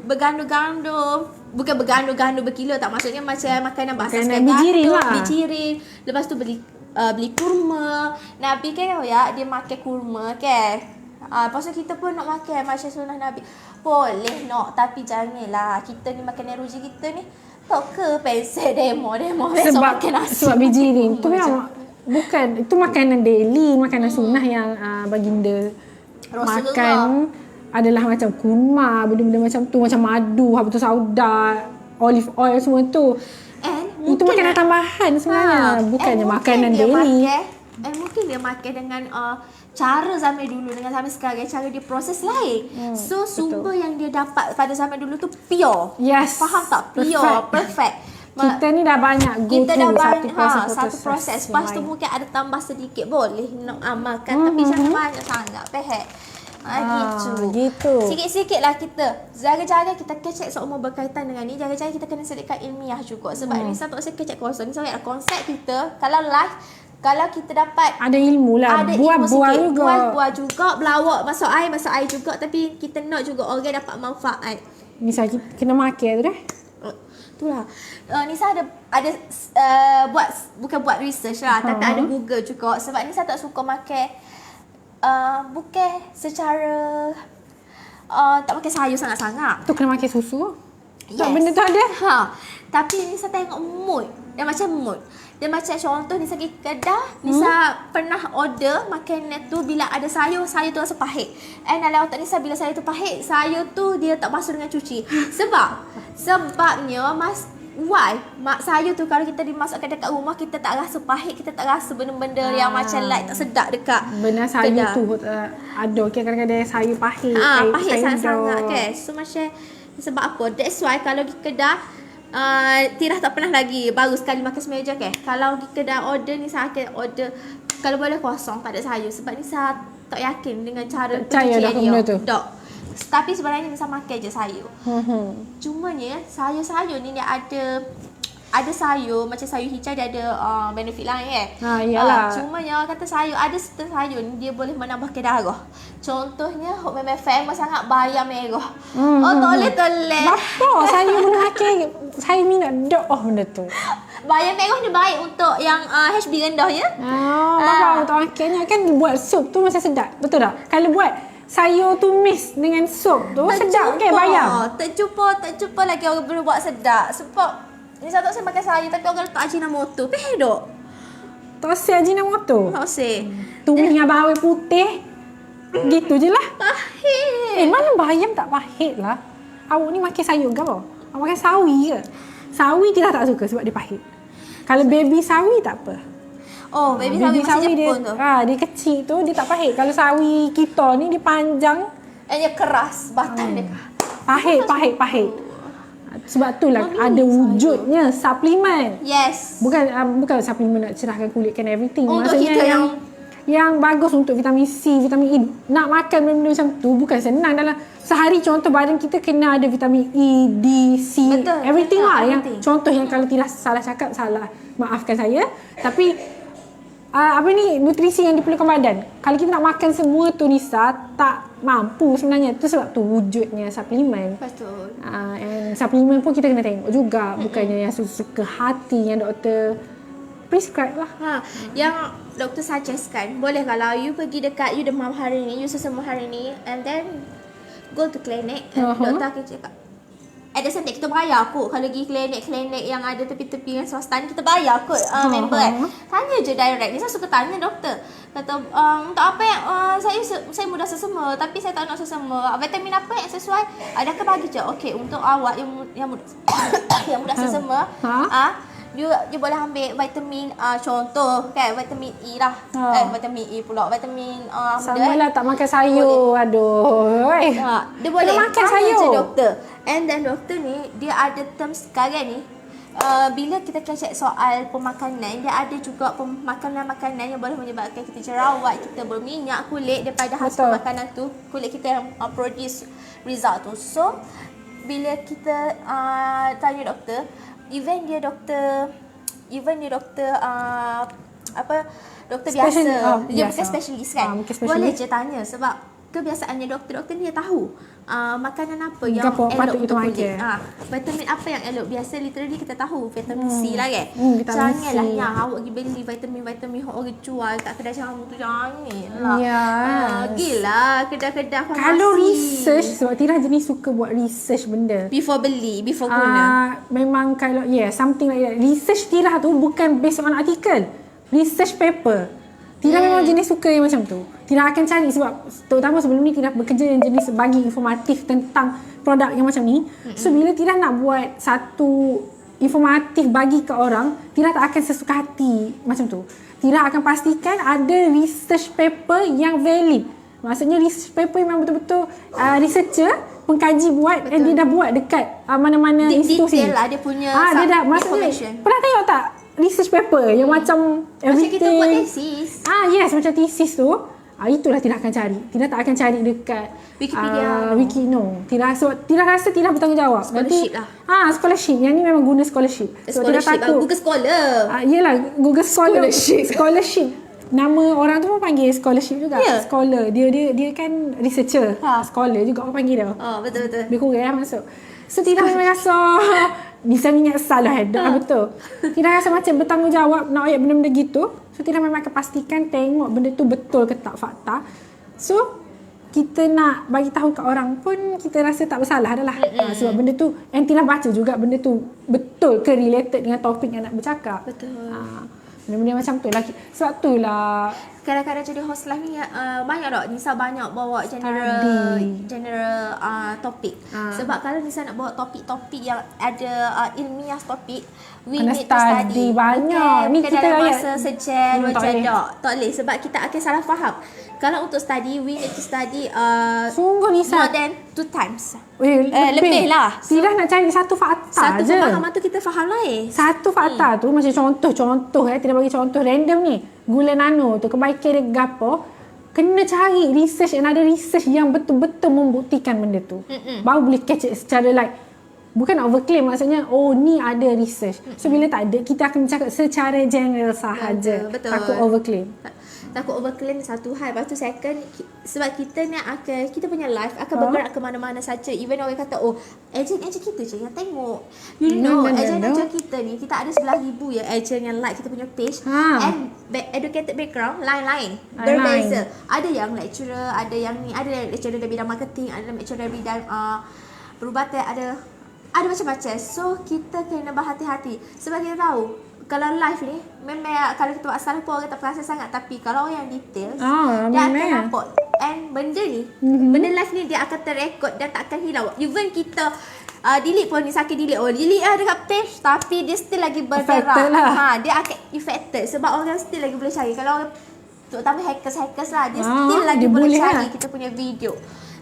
Speaker 1: Bergandum-gandum. Bukan bergandum-gandum berkilo tak. Maksudnya macam makanan basah sekali. Bijirin. Lepas tu beli kurma. Nabi kan dia makan kurma kan. Lepas tu kita pun nak makan macam sunnah Nabi. Boleh nak, tapi janganlah. Kita ni makanan ruji kita ni tak ke pensel demo besok makan nasi.
Speaker 2: Sebab bijirin tu memang bukan, itu makanan daily, makanan sunnah yang baginda makan adalah macam kurma, benda-benda macam tu, macam madu, habatus sauda, olive oil semua tu. Itu makanan tambahan sebenarnya, bukannya makanan daily.
Speaker 1: Mungkin dia makan dengan cara zaman dulu dengan zaman sekarang, cara dia proses lain. So sumber yang dia dapat pada zaman dulu tu pure.
Speaker 2: Yes.
Speaker 1: Faham tak? Pure, perfect.
Speaker 2: Kita ni dah banyak
Speaker 1: satu proses. Lepas tu mungkin ada tambah sedikit, boleh nak amalkan, tapi jangan banyak sangat.
Speaker 2: Gitu.
Speaker 1: Sikit-sikit lah kita. Jaga-jaga kita kecek seumur berkaitan dengan ni. Jaga-jaga kita kena sedikit ilmiah juga. Sebab ni satu saya kecek konsep. Ni sebab konsep kita kalau live, kalau kita dapat
Speaker 2: ada ilmu lah, buah
Speaker 1: juga, belawak masuk air juga, tapi kita nak juga orang dapat manfaat.
Speaker 2: Misal kita kena makan tu dah.
Speaker 1: Itulah. Nisa ada bukan buat research lah, tapi ada Google juga. Sebab Nisa tak suka makan bukan secara tak makan sayur sangat-sangat.
Speaker 2: Tu kena makan susu.
Speaker 1: Yes.
Speaker 2: Benda tu ada.
Speaker 1: Tapi Nisa tengok mood. Dia macam mood. Dia macam contoh Nisa pergi kedai, Nisa pernah order makanan tu bila ada sayur tu rasa pahit. Dalam otak Nisa bila sayur tu pahit, sayur tu dia tak basuh dengan cuci. Sebabnya sayur tu kalau kita dimasukkan dekat rumah, kita tak rasa pahit, kita tak rasa benda-benda yang macam tak sedap dekat
Speaker 2: benar sayur tu ada kadang-kadang sayur pahit.
Speaker 1: Pahit sangat-sangat kan. So macam sebab apa? That's why kalau pergi kedai Tirah tak pernah lagi baru sekali makan semeja ke. Kalau pergi kedai order ni saya akan order kalau boleh kosong, tak ada sayur. Sebab ni saya tak yakin dengan cara pencucian dia. Tak. Tapi sebenarnya ni saya makan je sayur. Cumanya sayur-sayur ni dia ada sayur macam sayur hijau dia ada benefit lain kan.
Speaker 2: Iyalah.
Speaker 1: Cumanya kata sayur ada certain sayur ni dia boleh menambahkan darah. Contohnya memang famous sangat bayam merah. Toleh.
Speaker 2: Apa sayur boleh makan? Saya minat benda tu.
Speaker 1: Bayam merah ni baik untuk yang HB rendah ya.
Speaker 2: Bapak untuk makannya kan buat sup tu macam sedap. Betul tak? Kalau buat sayur tumis dengan sup tu sedap ke bayam?
Speaker 1: Tak jumpa lagi orang boleh buat sedap. Sebab ni saya tak makan sayur tapi orang letak ajinomoto. Pedok.
Speaker 2: Tak usah ajinomoto.
Speaker 1: Tak usah.
Speaker 2: Tumis dengan bawang putih. Gitu je lah.
Speaker 1: Pahit.
Speaker 2: Mana bayam tak pahit lah. Awak ni makan sayur ke apa? Awak makan sawi ke? Sawi Tira tak suka sebab dia pahit. Kalau baby sawi tak apa.
Speaker 1: Oh, baby sawi macam Jepun tu.
Speaker 2: Dia kecil tu dia tak pahit. Kalau sawi kita ni dia panjang.
Speaker 1: Dia keras, batang dia.
Speaker 2: Pahit. Sebab tu lah ada wujudnya suplemen.
Speaker 1: Yes.
Speaker 2: Bukan suplemen nak cerahkan kulit kan everything.
Speaker 1: Untuk
Speaker 2: Maksudnya
Speaker 1: kita
Speaker 2: yang bagus untuk vitamin C, vitamin E. Nak makan benda-benda macam tu bukan senang. Dalam sehari contoh badan kita kena ada vitamin E, D, C,
Speaker 1: betul,
Speaker 2: everything
Speaker 1: betul,
Speaker 2: lah. Yang
Speaker 1: everything.
Speaker 2: contoh yang kalau tidak salah cakap, salah. Maafkan saya. Tapi nutrisi yang diperlukan badan. Kalau kita nak makan semua tu Nisa, tak mampu sebenarnya. Tu sebab tu wujudnya suplemen.
Speaker 1: Betul.
Speaker 2: And suplemen pun kita kena tengok juga. Bukannya yang suka hati yang doktor prescribe lah.
Speaker 1: Yang doktor suggestkan, boleh kalau you pergi dekat, you demam hari ni, you sesama hari ni, and then go to clinic, and doktor akan cakap, at the same time kita bayar kot. Kalau pergi klinik-klinik yang ada tepi-tepi yang swasta ni, kita bayar kot member kan. Tanya je direct. Ni saya suka tanya doktor. Kata, untuk apa yang saya mudah sesama, tapi saya tak nak sesama. Vitamin apa yang sesuai? Adakah bagi je? Okey, untuk awak yang mudah yang mudah sesama, you boleh ambil vitamin, contoh kan, vitamin E lah. Vitamin E pula. Vitamin
Speaker 2: sama lah tak makan sayur. Boleh. Aduh.
Speaker 1: Dia boleh
Speaker 2: makan sayur
Speaker 1: je doktor. And then doktor ni, dia ada terms sekarang ni. Bila kita check soal pemakanan, dia ada juga makanan-makanan yang boleh menyebabkan kita jerawat, kita berminyak kulit daripada hasil makanan tu. Kulit kita yang produce result tu. So, bila kita tanya doktor, even dia doktor doktor biasa, dia bukan specialist kan. Boleh je tanya sebab kebiasaannya doktor ni dia tahu makanan apa yang elok untuk kulit. Vitamin apa yang elok. Biasa literally kita tahu vitamin C lah kan. Janganlah yang awak pergi beli vitamin orang jual kat kedai jamu tu, janganlah. Gila kedai-kedai farmasi.
Speaker 2: Kalau research, sebab Tira jenis suka buat research benda.
Speaker 1: Before guna.
Speaker 2: Memang kalau something like that. Research Tira tu bukan based on artikel. Research paper. Tira memang jenis suka yang macam tu. Tira akan cari sebab terutama sebelum ni Tira bekerja yang jenis bagi informatif tentang produk yang macam ni. So bila Tira nak buat satu informatif bagi ke orang, Tira tak akan sesuka hati macam tu. Tira akan pastikan ada research paper yang valid. Maksudnya research paper yang betul-betul researcher, pengkaji buat. Dan dia dah buat dekat mana-mana institusi.
Speaker 1: Detail lah dia punya
Speaker 2: dia dah, maksudnya, pernah tengok tak research paper yang macam everything.
Speaker 1: Macam kita buat tesis.
Speaker 2: Yes, macam tesis tu. Itulah Tira akan cari. Tira tak akan cari dekat
Speaker 1: Wikipedia.
Speaker 2: Tira rasa Tira bertanggungjawab.
Speaker 1: Scholarship lah.
Speaker 2: Scholarship. Yang ni memang guna scholarship. So Tira takut.
Speaker 1: Google Scholar.
Speaker 2: Yelah, Google Scholarship. Nama orang tu pun panggil scholarship juga. Scholar. Dia kan researcher. Scholar juga orang panggil dia.
Speaker 1: Betul-betul.
Speaker 2: Dia kurang masuk. So Tira memang rasa Nisa ni ingat salah betul. Tira rasa macam bertanggungjawab nak ayat benda-benda gitu. So Tira memang akan pastikan tengok benda tu betul ke tak fakta. So kita nak bagi tahu kat orang pun kita rasa tak bersalah dah lah. Sebab benda tu, and Tira baca juga benda tu betul ke related dengan topik yang nak bercakap.
Speaker 1: Betul.
Speaker 2: Benda-benda macam tu lah. Sebab tu lah
Speaker 1: kadang-kadang jadi host live ni banyak tak Nisa banyak bawa general topik. Sebab kalau Nisa nak bawa topik-topik yang ada ilmiah topik, we need to study
Speaker 2: banyak.
Speaker 1: Ni kita dalam masa sejam tak boleh sebab kita akan salah faham. Kalau untuk study, we need to study
Speaker 2: sungguh Nisa
Speaker 1: more than 2 times.
Speaker 2: Lebih
Speaker 1: lah.
Speaker 2: Tira nak cari satu fakta
Speaker 1: je. Satu pemahaman tu kita faham lain.
Speaker 2: Satu fakta tu macam contoh Tira bagi contoh random ni. Gula nano tu kebaikan dia gapo, kena cari research, and ada research yang betul-betul membuktikan benda tu. Baru boleh catch it secara like, bukan overclaim, maksudnya ni ada research. So bila tak ada, kita akan cakap secara general sahaja.
Speaker 1: Betul.
Speaker 2: Takut overclaim.
Speaker 1: Takut overclaim satu hal. Lepas tu second, sebab kita ni kita punya life akan bergerak ke mana-mana saja. Even orang kata, agent kita je yang tengok. You know, agent kita ni, kita ada 11,000 ya agent yang like kita punya page. And educated background lain-lain. Berbeza. Ada yang lecturer, ada yang ni, ada yang lecturer dari bidang marketing, ada lecturer dari bidang perubatan, ada macam-macam. So, kita kena berhati-hati. Sebab kita tahu, kalau live ni, memang kalau kita buat salah pun orang tak perasan sangat. Tapi kalau orang yang details, dia akan nampak And benda ni, benda live ni dia akan terrekod dan tak akan hilang. Even kita delete pun, ni sakit delete. Oh, delete lah dekat page, tapi dia still lagi bergerak.
Speaker 2: Lah.
Speaker 1: Dia akan affected sebab orang still lagi boleh cari. Kalau orang, terutama hackers lah, dia still lagi boleh cari kita punya video.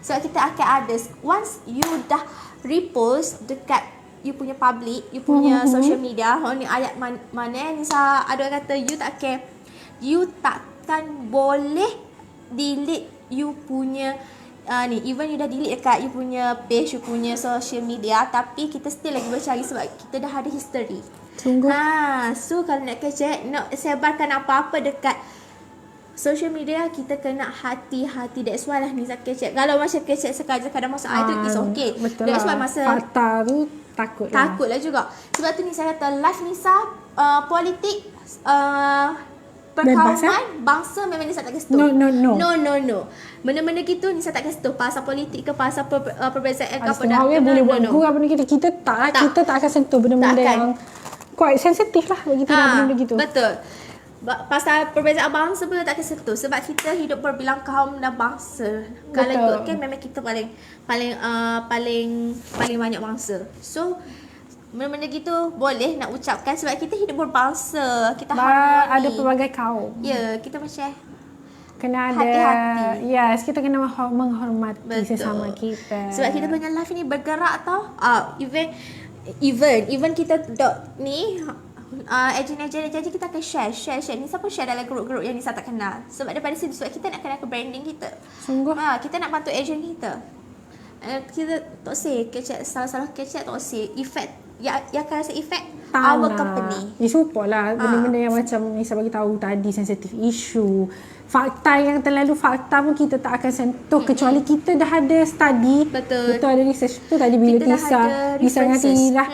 Speaker 1: Sebab kita akan ada, once you dah repost dekat you punya public, you punya social media, ni ayat mana Nisa ada orang kata you takkan boleh delete you punya ni, even you dah delete dekat you punya page, you punya social media, tapi kita still lagi boleh cari sebab kita dah ada history.
Speaker 2: Sungguh.
Speaker 1: So kalau nak kecek, nak sebarkan apa-apa dekat social media, kita kena hati-hati. That's why lah Nisa kecek. Kalau macam kecek sekadar masuk itu is okay.
Speaker 2: Betul
Speaker 1: That's why
Speaker 2: lah.
Speaker 1: masa
Speaker 2: fakta tu takut
Speaker 1: lah juga. Sebab tu Nisa kata live Nisa politik
Speaker 2: Bebas,
Speaker 1: perkauman bangsa memang Nisa tak kasi tahu. No. Benda-benda gitu Nisa tak kasi tahu. Pasal politik ke, pasal perbezaan ke apa.
Speaker 2: Setengah boleh buat guru apa benda kita tak lah. Kita tak akan sentuh benda-benda yang quite sensitif lah bagi kita benda gitu.
Speaker 1: Betul. Pasal perbezaan bangsa pun tak akan sentuh. Sebab kita hidup berbilang kaum dan bangsa. Kalau ikutkan memang kita paling banyak bangsa. So benda-benda gitu boleh nak ucapkan sebab kita hidup berbangsa. Kita harmoni.
Speaker 2: Ada pelbagai kaum.
Speaker 1: Ya, kita macam
Speaker 2: kena ada
Speaker 1: hati-hati.
Speaker 2: Yes, kita kena menghormati
Speaker 1: Betul.
Speaker 2: sesama kita.
Speaker 1: Sebab kita punya live ni bergerak tau. Even kita ni agent kita akan share. Nisa pun share dalam grup-grup yang Nisa tak kenal. Sebab daripada situ, sebab kita nak kenal ke branding kita.
Speaker 2: Sungguh.
Speaker 1: Kita nak bantu agent kita. Kita tak say kecek, salah-salah kecek tak say effect. Ya akan rasa effect our company.
Speaker 2: Dia support lah benda-benda yang macam Nisa bagi tahu tadi, sensitive issue. Fakta yang terlalu fakta pun kita tak akan sentuh kecuali kita dah ada study.
Speaker 1: Betul.
Speaker 2: Kita ada research tu tadi bila Nisa ngasih lah.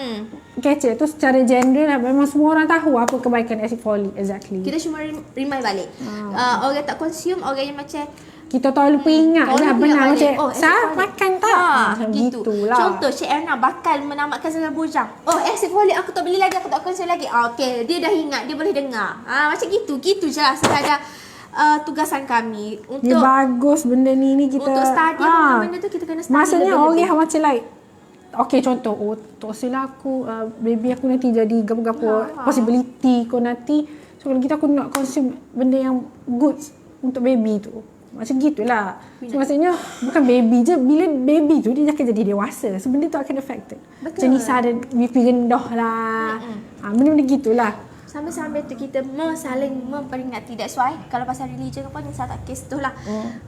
Speaker 2: Kecek tu secara general lah, memang semua orang tahu apa kebaikan acid folic exactly.
Speaker 1: Kita cuma remind balik. Orang tak consume, orang yang macam
Speaker 2: kita tahu lupa ingat lah benar macam makan tak? Macam
Speaker 1: gitu.
Speaker 2: gitulah.
Speaker 1: Contoh Cik Erna bakal menamatkan seorang bujang. Acid folic aku tak beli lagi, aku tak consume lagi. Okay, dia dah ingat, dia boleh dengar. Macam gitu je lah sekadar tugasan kami untuk
Speaker 2: dia bagus benda ni kita
Speaker 1: untuk study benda tu kita kena study.
Speaker 2: Maksudnya orang yang macam like okay, contoh tak silap aku baby aku nanti jadi gapo-gapo possibility kau nanti. So kalau kita aku nak consume benda yang good untuk baby tu, macam gitulah. So maksudnya bukan baby je, bila baby tu dia akan jadi dewasa, so benda tu akan affected. Macam Nisa ada BP rendah lah. Benda-benda gitulah.
Speaker 1: Sambil-sambil tu kita saling memperingati. That's why kalau pasal religion apa Nisa tak kes tu lah.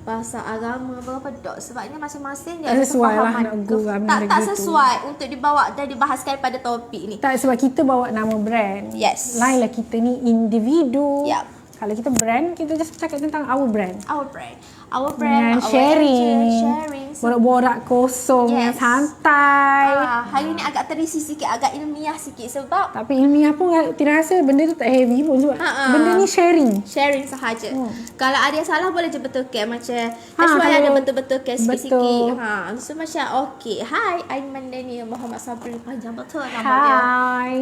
Speaker 1: Pasal agama berapa dok. Sebabnya masing-masing dia ada kefahaman. Tak sesuai untuk dibawa dan dibahaskan pada topik ni.
Speaker 2: Tak, sebab kita bawa nama brand.
Speaker 1: Yes.
Speaker 2: Lain lah kita ni individu.
Speaker 1: Yep.
Speaker 2: Kalau kita brand, kita just cakap tentang our brand.
Speaker 1: Our brand,
Speaker 2: our sharing. Borak-borak kosong, santai.
Speaker 1: Hari ni agak terisi sikit, agak ilmiah sikit sebab
Speaker 2: tapi ilmiah pun tidak rasa benda tu tak heavy pun sebab benda ni sharing
Speaker 1: sahaja. Kalau ada yang salah boleh je betulkan macam that's why ada betul-betulkan sikit-sikit. So macam okay. Hi, I'm Mandani Muhammad Sabri, panjang betul nama dia.
Speaker 2: Hi.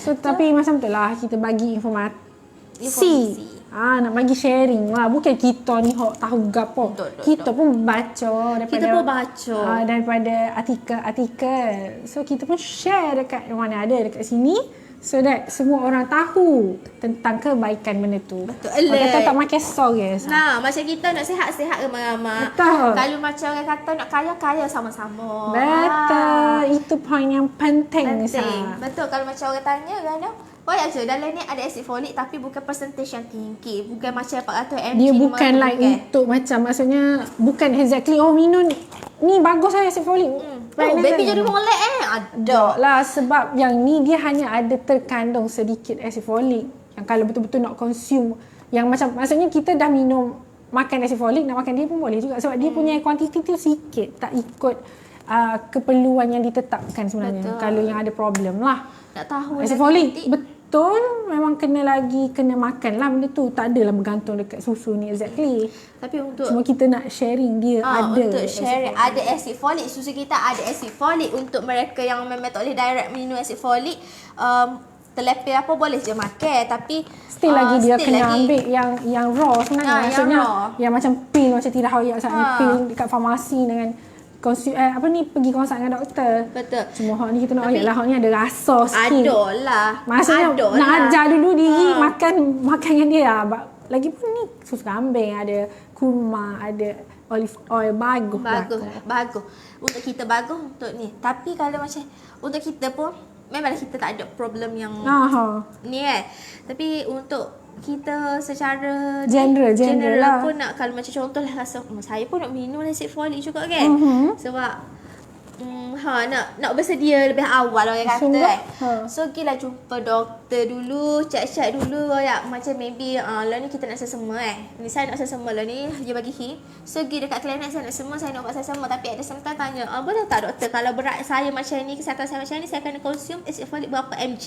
Speaker 2: So tapi macam tu lah kita bagi informasi. Nak bagi sharing lah. Bukan kita ni tahu gapo. Kita pun baca daripada artikel. So kita pun share dekat mana ada dekat sini so that semua orang tahu tentang kebaikan benda tu.
Speaker 1: Betul.
Speaker 2: Kita tak makan stories.
Speaker 1: Macam kita nak sihat-sihat ramai-ramai.
Speaker 2: Betul.
Speaker 1: Kalau macam orang kata nak kaya sama-sama.
Speaker 2: Betul. Itu poin yang penting.
Speaker 1: Betul. Kalau macam orang tanya kan, boleh je dalam ni ada acid folic tapi bukan percentage yang tinggi. Bukan macam 400 mg. Dia
Speaker 2: bukan like untuk macam maksudnya bukan exactly minum ni bagus lah acid folic.
Speaker 1: Baby jadi molek ada
Speaker 2: lah sebab yang ni dia hanya ada terkandung sedikit acid folic. Yang kalau betul-betul nak consume yang macam maksudnya kita dah minum makan acid folic, nak makan dia pun boleh juga sebab dia punya kuantiti tu sikit, tak ikut keperluan yang ditetapkan sebenarnya. Betul. Kalau yang ada problem lah.
Speaker 1: Nak tahu
Speaker 2: acid folic betul memang kena makan lah benda tu. Tak adalah bergantung dekat susu ni exactly.
Speaker 1: Tapi untuk
Speaker 2: cuma kita nak sharing dia ada.
Speaker 1: Untuk sharing ada acid folic, susu kita ada acid folic. Untuk mereka yang memang tak boleh direct minum acid folic, terlepih apa boleh je makan. Tapi
Speaker 2: Still lagi dia
Speaker 1: still
Speaker 2: kena
Speaker 1: lagi.
Speaker 2: ambil yang raw sebenarnya.
Speaker 1: Yang
Speaker 2: Maksudnya
Speaker 1: raw.
Speaker 2: yang macam pil macam tidak hoyak sangat
Speaker 1: Ha.
Speaker 2: pil dekat farmasi dengan pergi konsult dengan doktor.
Speaker 1: Betul.
Speaker 2: Cuma hak ni kita nak
Speaker 1: Tapi-
Speaker 2: hoyak lah, hak ni ada rasa sikit.
Speaker 1: Adolah.
Speaker 2: Maksudnya
Speaker 1: Adolah.
Speaker 2: nak ajar dulu diri makan dengan dia. Lagipun ni susu kambing, ada kurma, ada olive oil, bagus.
Speaker 1: Bagus. Untuk kita bagus untuk ni. Tapi kalau macam untuk kita pun memanglah kita tak ada problem yang ni Tapi untuk kita secara
Speaker 2: General lah.
Speaker 1: pun nak, kalau macam contohlah rasa saya pun nak minum acid folic juga kan. Sebab nak bersedia lebih awal orang kata
Speaker 2: Sungguh?
Speaker 1: kan. So pergilah jumpa doktor dulu, check dulu macam maybe lah ni kita nak sesama ni saya nak sesama lah ni dia bagi hint. So pergi dekat klinik, saya nak sesama, saya nak buat sesama, tapi ada sementara tanya boleh tak doktor kalau berat saya macam ni, kesihatan saya macam ni, saya kena consume acid folic berapa mg.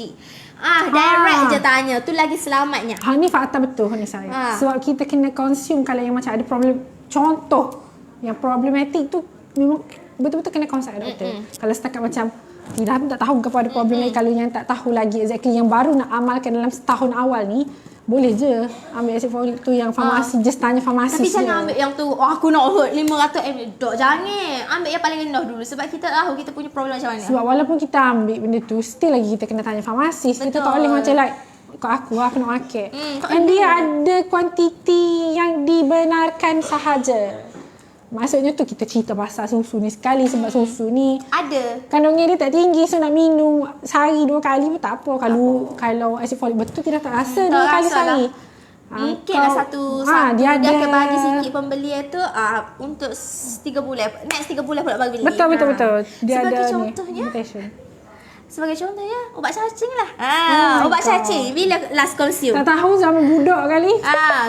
Speaker 1: Direct je tanya, tu lagi selamatnya.
Speaker 2: Ni fakta betul ni saya. Sebab kita kena consume kalau yang macam ada problem. Contoh yang problematik tu memang betul-betul kena consult doktor. Kalau setakat macam tidak tak tahu ke apa ada problem lagi, kalau yang tak tahu lagi exactly yang baru nak amalkan dalam setahun awal ni, boleh je ambil acid folic tu yang farmasi, just tanya farmasi.
Speaker 1: Tapi jangan ambil yang tu aku nak hurt 500 ml. Dok, jangan. Ambil yang paling rendah dulu sebab kita tahu kita punya problem macam mana.
Speaker 2: Sebab walaupun kita ambil benda tu, still lagi kita kena tanya farmasis. Kita tak boleh macam like kat aku nak makan. Dan dia ada kuantiti yang dibenarkan sahaja. Maksudnya tu kita cerita pasal susu ni sekali sebab susu ni
Speaker 1: ada
Speaker 2: kandungan dia tak tinggi, so nak minum sehari 2 kali pun tak apa. Kalau acid folic betul tidak tak rasa 2 kali sehari.
Speaker 1: Mungkinlah satu
Speaker 2: dia
Speaker 1: akan bagi sikit pembelian tu untuk 3 bulan. Next 3 bulan pula bagi beli.
Speaker 2: Betul. Dia
Speaker 1: sebagai
Speaker 2: ada
Speaker 1: contohnya,
Speaker 2: ni,
Speaker 1: ubat cacing lah. Ubat cacing bila last consume?
Speaker 2: tak tahu zaman budak kali.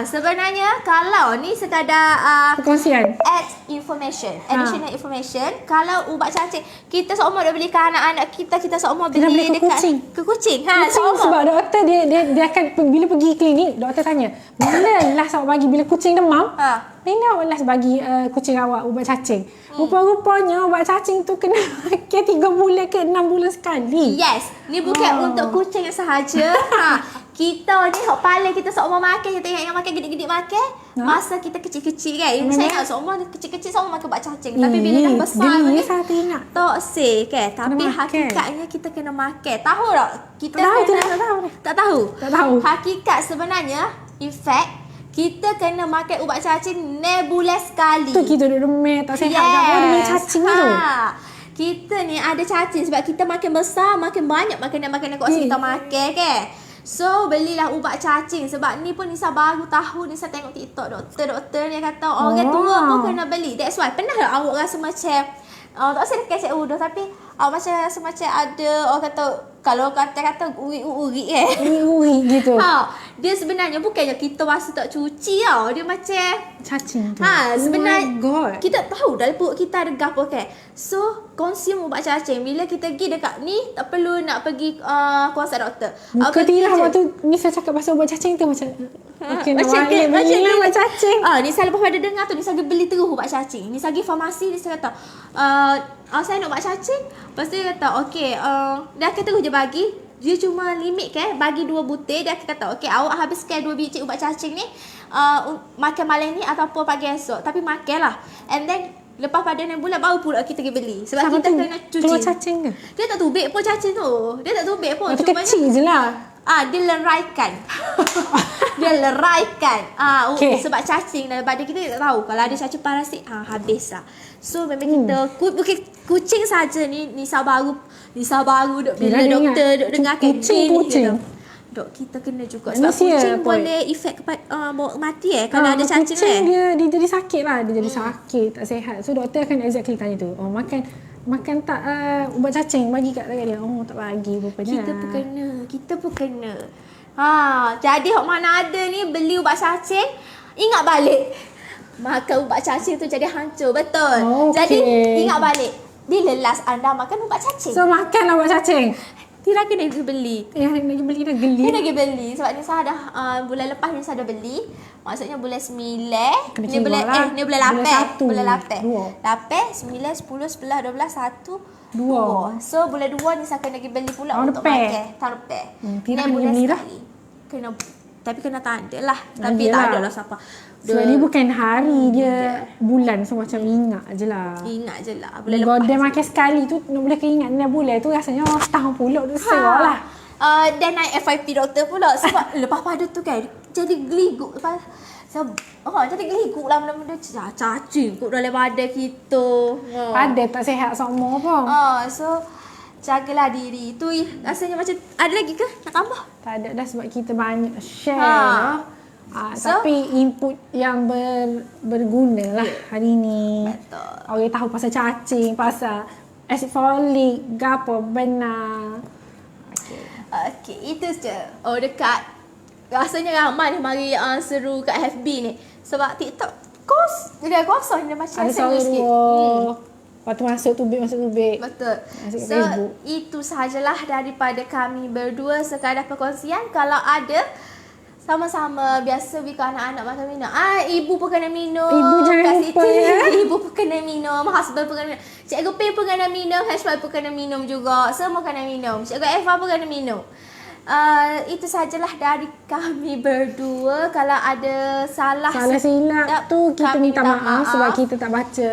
Speaker 1: Sebenarnya kalau ni sekadar
Speaker 2: Perkongsian.
Speaker 1: additional information. Kalau ubat cacing kita seumur dah belikan anak-anak kita seumur
Speaker 2: Kita beli ke
Speaker 1: dekat
Speaker 2: kucing.
Speaker 1: ke kucing.
Speaker 2: Kucing sebab doktor dia akan bila pergi klinik, doktor tanya, bila last awak bagi bila kucing demam? Bila awak last bagi kucing awak ubat cacing? Rupa-rupanya ubat cacing tu kena makan 3 bulan ke 6 bulan sekali.
Speaker 1: Yes, ni bukan untuk kucing sahaja. Kita ni hok paling kita seumur makan, kita tengok yang makan gedik-gedik makan. Masa kita kecil-kecil kan. Saya ingat seumur kecil-kecil seumur makan ubat cacing. Tapi bila dah besar ni
Speaker 2: saya ingat.
Speaker 1: toksik kan. Tapi
Speaker 2: makan.
Speaker 1: hakikatnya kita kena makan. Tahu tak? Kita
Speaker 2: Tak tahu.
Speaker 1: Tak tahu. Hakikat sebenarnya kita kena makan ubat cacing nebulan sekali.
Speaker 2: Tu kita duduk remeh tak sihat kan. Dengan cacing tu.
Speaker 1: Kita ni ada cacing sebab kita makin besar, makin banyak makanan-makanan kuasa kita makan kan. So belilah ubat cacing sebab ni pun Nisa baru tahu. Nisa tengok TikTok doktor ni kata orang tua pun kena beli. That's why pernah tak awak rasa macam tak usah dekat Cik Udo tapi macam rasa macam ada orang kata, kalau kata uri-uri
Speaker 2: Uri gitu.
Speaker 1: dia sebenarnya bukannya kita rasa tak cuci tau. Dia macam
Speaker 2: Cacing tu.
Speaker 1: sebenarnya
Speaker 2: Oh my God.
Speaker 1: kita tahu dalam perut kita ada gapo kan. So consume ubat cacing. Bila kita pergi dekat ni tak perlu nak pergi kuasa doktor.
Speaker 2: Muka tirah waktu Nisa cakap pasal ubat cacing tu macam okey nak balik belilah ubat cacing.
Speaker 1: Nisa lepas pada dengar tu Nisa pergi beli terus ubat cacing. Nisa pergi farmasi, Nisa kata saya nak ubat cacing. Lepas tu dia kata okey dia akan terus je bagi. Dia cuma limit kan bagi 2 butir. Dia akan kata okey awak habiskan 2 biji ubat cacing ni makan malam ni ataupun pagi esok. Tapi makanlah. And then lepas pada 6 bulan baru pula kita pergi beli. Sebab
Speaker 2: Sama
Speaker 1: kita
Speaker 2: tu,
Speaker 1: kena cuci.
Speaker 2: keluar cacing ke?
Speaker 1: Dia tak tubik pun cacing tu. Dia tak tubik pun.
Speaker 2: Itu kecil je lah.
Speaker 1: Dia leraikan. Dia leraikan.
Speaker 2: Okay.
Speaker 1: Sebab cacing dalam badan kita tak tahu. Kalau ada cacing parasit, habis lah. So memang kita bukan kucing saja ni Nisa baru duk bila doktor duk dengarkan
Speaker 2: kucing.
Speaker 1: Dok kita kena juga sebab
Speaker 2: Manusia
Speaker 1: kucing
Speaker 2: pun
Speaker 1: boleh efek kepada mati kalau ada cacing
Speaker 2: kucing dia jadi sakit lah. Dia jadi sakit, tak sihat. So doktor akan exactly tanya tu. Makan tak ubat cacing bagi kat dia. Tak bagi rupanya.
Speaker 1: Kita pun kena. Jadi hok mana ada ni beli ubat cacing, ingat balik. Makan ubat cacing tu jadi hancur, betul.
Speaker 2: Okay.
Speaker 1: Jadi ingat balik. Bila last anda makan ubat cacing?
Speaker 2: So makanlah ubat cacing.
Speaker 1: Tira kena pergi beli.
Speaker 2: Nak beli dah geli.
Speaker 1: Dia pergi beli sebab Nisa dah bulan lepas Nisa dah beli. Maksudnya bulan 9,
Speaker 2: Kena
Speaker 1: ni bulan 8.
Speaker 2: Bulan 1,
Speaker 1: Bulan 8.
Speaker 2: 2.
Speaker 1: 8, 9, 10, 11, 12, 1
Speaker 2: 2.
Speaker 1: So bulan 2 ni saya kena pergi beli pula
Speaker 2: Tahun
Speaker 1: untuk
Speaker 2: depan.
Speaker 1: makan. Tahun depan.
Speaker 2: Tidak
Speaker 1: Ni
Speaker 2: kena
Speaker 1: bulan
Speaker 2: beli dah.
Speaker 1: sekali. Kena, tapi kena tanda lah. Tapi tak
Speaker 2: yelah.
Speaker 1: ada lah siapa.
Speaker 2: Sebab dia bukan hari, dia bulan. So macam ingat je lah.
Speaker 1: Ingat je lah. Bulan
Speaker 2: Kalau
Speaker 1: lepas.
Speaker 2: dia makan sekali tu, nak boleh keingat dia bulan tu rasanya setahun pula tu serah lah.
Speaker 1: Dan naik FYP doktor pula. Sebab lepas pada tu kan, jadi geliguk. Jadi geliguk lah benda-benda cacing kot dalam badan kita.
Speaker 2: Pada tak sihat sama pun.
Speaker 1: So jagalah diri. Tu rasanya macam ada lagi ke nak tambah?
Speaker 2: Tak ada dah sebab kita banyak share.
Speaker 1: So,
Speaker 2: tapi input yang berguna lah hari ni.
Speaker 1: Betul.
Speaker 2: Orang tahu pasal cacing, pasal acid folic, gapo benar.
Speaker 1: Okey, itu je. Dekat rasanya ramai ni mari seru kat FB ni. Sebab TikTok dia kosong dia macam
Speaker 2: Ada
Speaker 1: seru
Speaker 2: seorang
Speaker 1: sikit.
Speaker 2: dua. Lepas tu masuk tubik.
Speaker 1: Betul.
Speaker 2: Masuk kat
Speaker 1: So,
Speaker 2: Facebook.
Speaker 1: itu sahajalah daripada kami berdua sekadar perkongsian. Kalau ada sama-sama biasa bika anak-anak makan minum. Ibu pun kena minum.
Speaker 2: Ibu jangan
Speaker 1: Kak
Speaker 2: lupa
Speaker 1: Siti,
Speaker 2: ya.
Speaker 1: Ibu pun kena minum. Husband pun kena minum. Cikgu P pun kena minum. Hashbal pun kena minum juga. Semua kena minum. Cikgu Eva pun kena minum. Itu sajalah dari kami berdua. Kalau ada salah
Speaker 2: silap tu kita
Speaker 1: kami
Speaker 2: minta maaf sebab kita tak baca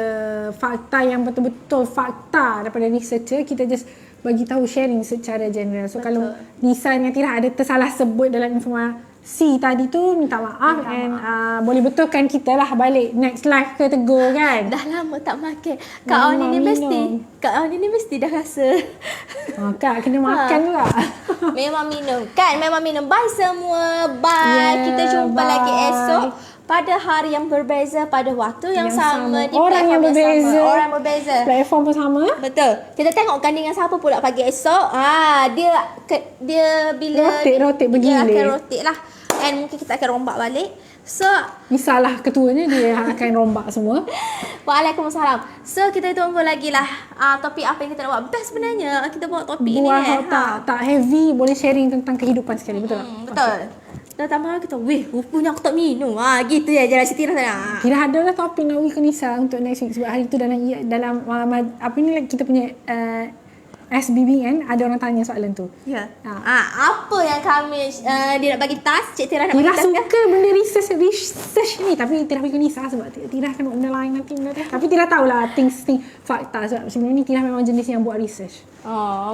Speaker 2: fakta yang betul-betul fakta daripada researcher. Kita just bagi tahu sharing secara general. So kalau desain yang tidak ada tersalah sebut dalam informasi tadi tu minta maaf and boleh betulkan kita lah balik next live ke tegur kan.
Speaker 1: Dah lama tak makan. Kak On ini mesti dah rasa.
Speaker 2: Kak kena makan juga.
Speaker 1: Memang minum. Kan memang minum. Bye semua. Bye.
Speaker 2: Yeah,
Speaker 1: Kita jumpa
Speaker 2: bye.
Speaker 1: lagi esok pada hari yang berbeza, pada waktu yang sama di
Speaker 2: Orang yang
Speaker 1: platform
Speaker 2: berbeza.
Speaker 1: sama. Orang berbeza.
Speaker 2: Platform pun sama.
Speaker 1: Betul. Kita tengok gandingan siapa pula pagi esok. Dia bila
Speaker 2: Rotate
Speaker 1: dia
Speaker 2: bergila.
Speaker 1: akan rotate lah. And mungkin kita akan rombak balik. So,
Speaker 2: Misalah ketuanya dia akan rombak semua.
Speaker 1: Waalaikumsalam. So, kita tunggu lagi lah topik apa yang kita nak buat. Best sebenarnya kita buat topik ni kan.
Speaker 2: tak heavy, boleh sharing tentang kehidupan sekali. Betul tak?
Speaker 1: Betul. Dah tambah kita, rupanya aku tak minum. Gitu ya, jalan Siti rasanya.
Speaker 2: Kira ada lah topik nak we ke Nisa untuk next week. Sebab hari tu dalam apa ni kita punya SBBN ada orang tanya soalan tu.
Speaker 1: Ya. Apa yang kami dia nak bagi task? Cik Tira nak bagi
Speaker 2: Tira
Speaker 1: task
Speaker 2: suka benda research ni, tapi Tira pergi ke Nisa sebab Tira akan buat benda lain nanti benda tu. Tapi Tira tahulah things fakta sebab sebelum ni Tira memang jenis yang buat research.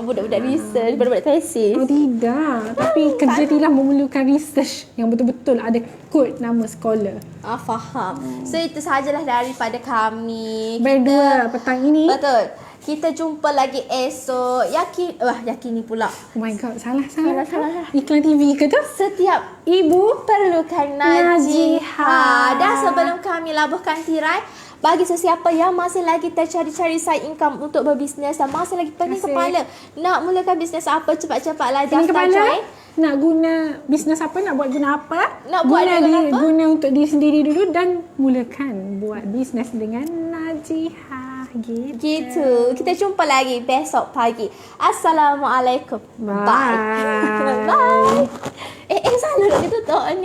Speaker 1: Budak-budak research, budak-budak tesis.
Speaker 2: Oh tidak, tapi kerja Tira memerlukan research yang betul-betul ada kod nama scholar.
Speaker 1: Faham. So itu sahajalah daripada kami.
Speaker 2: Berdua petang ini.
Speaker 1: Betul. Kita jumpa lagi esok. Yakin ni pula.
Speaker 2: Oh my god, salah.
Speaker 1: Salah.
Speaker 2: Iklan TV ke tu?
Speaker 1: Setiap
Speaker 2: Ibu
Speaker 1: perlukan Najihah. Dan sebelum kami labuhkan tirai, bagi sesiapa yang masih lagi tercari-cari side income untuk berbisnes dan masih lagi pening kepala nak mulakan bisnes apa, cepat-cepatlah
Speaker 2: Pening
Speaker 1: daftar
Speaker 2: kepala
Speaker 1: join.
Speaker 2: nak guna bisnes apa, nak buat guna apa,
Speaker 1: Nak buat dengan apa?
Speaker 2: guna untuk diri sendiri dulu dan mulakan buat bisnes dengan Najihah
Speaker 1: Gitu. Kita jumpa lagi besok pagi. Assalamualaikum.
Speaker 2: Bye.
Speaker 1: Bye. Selalu nak kita tutup ni.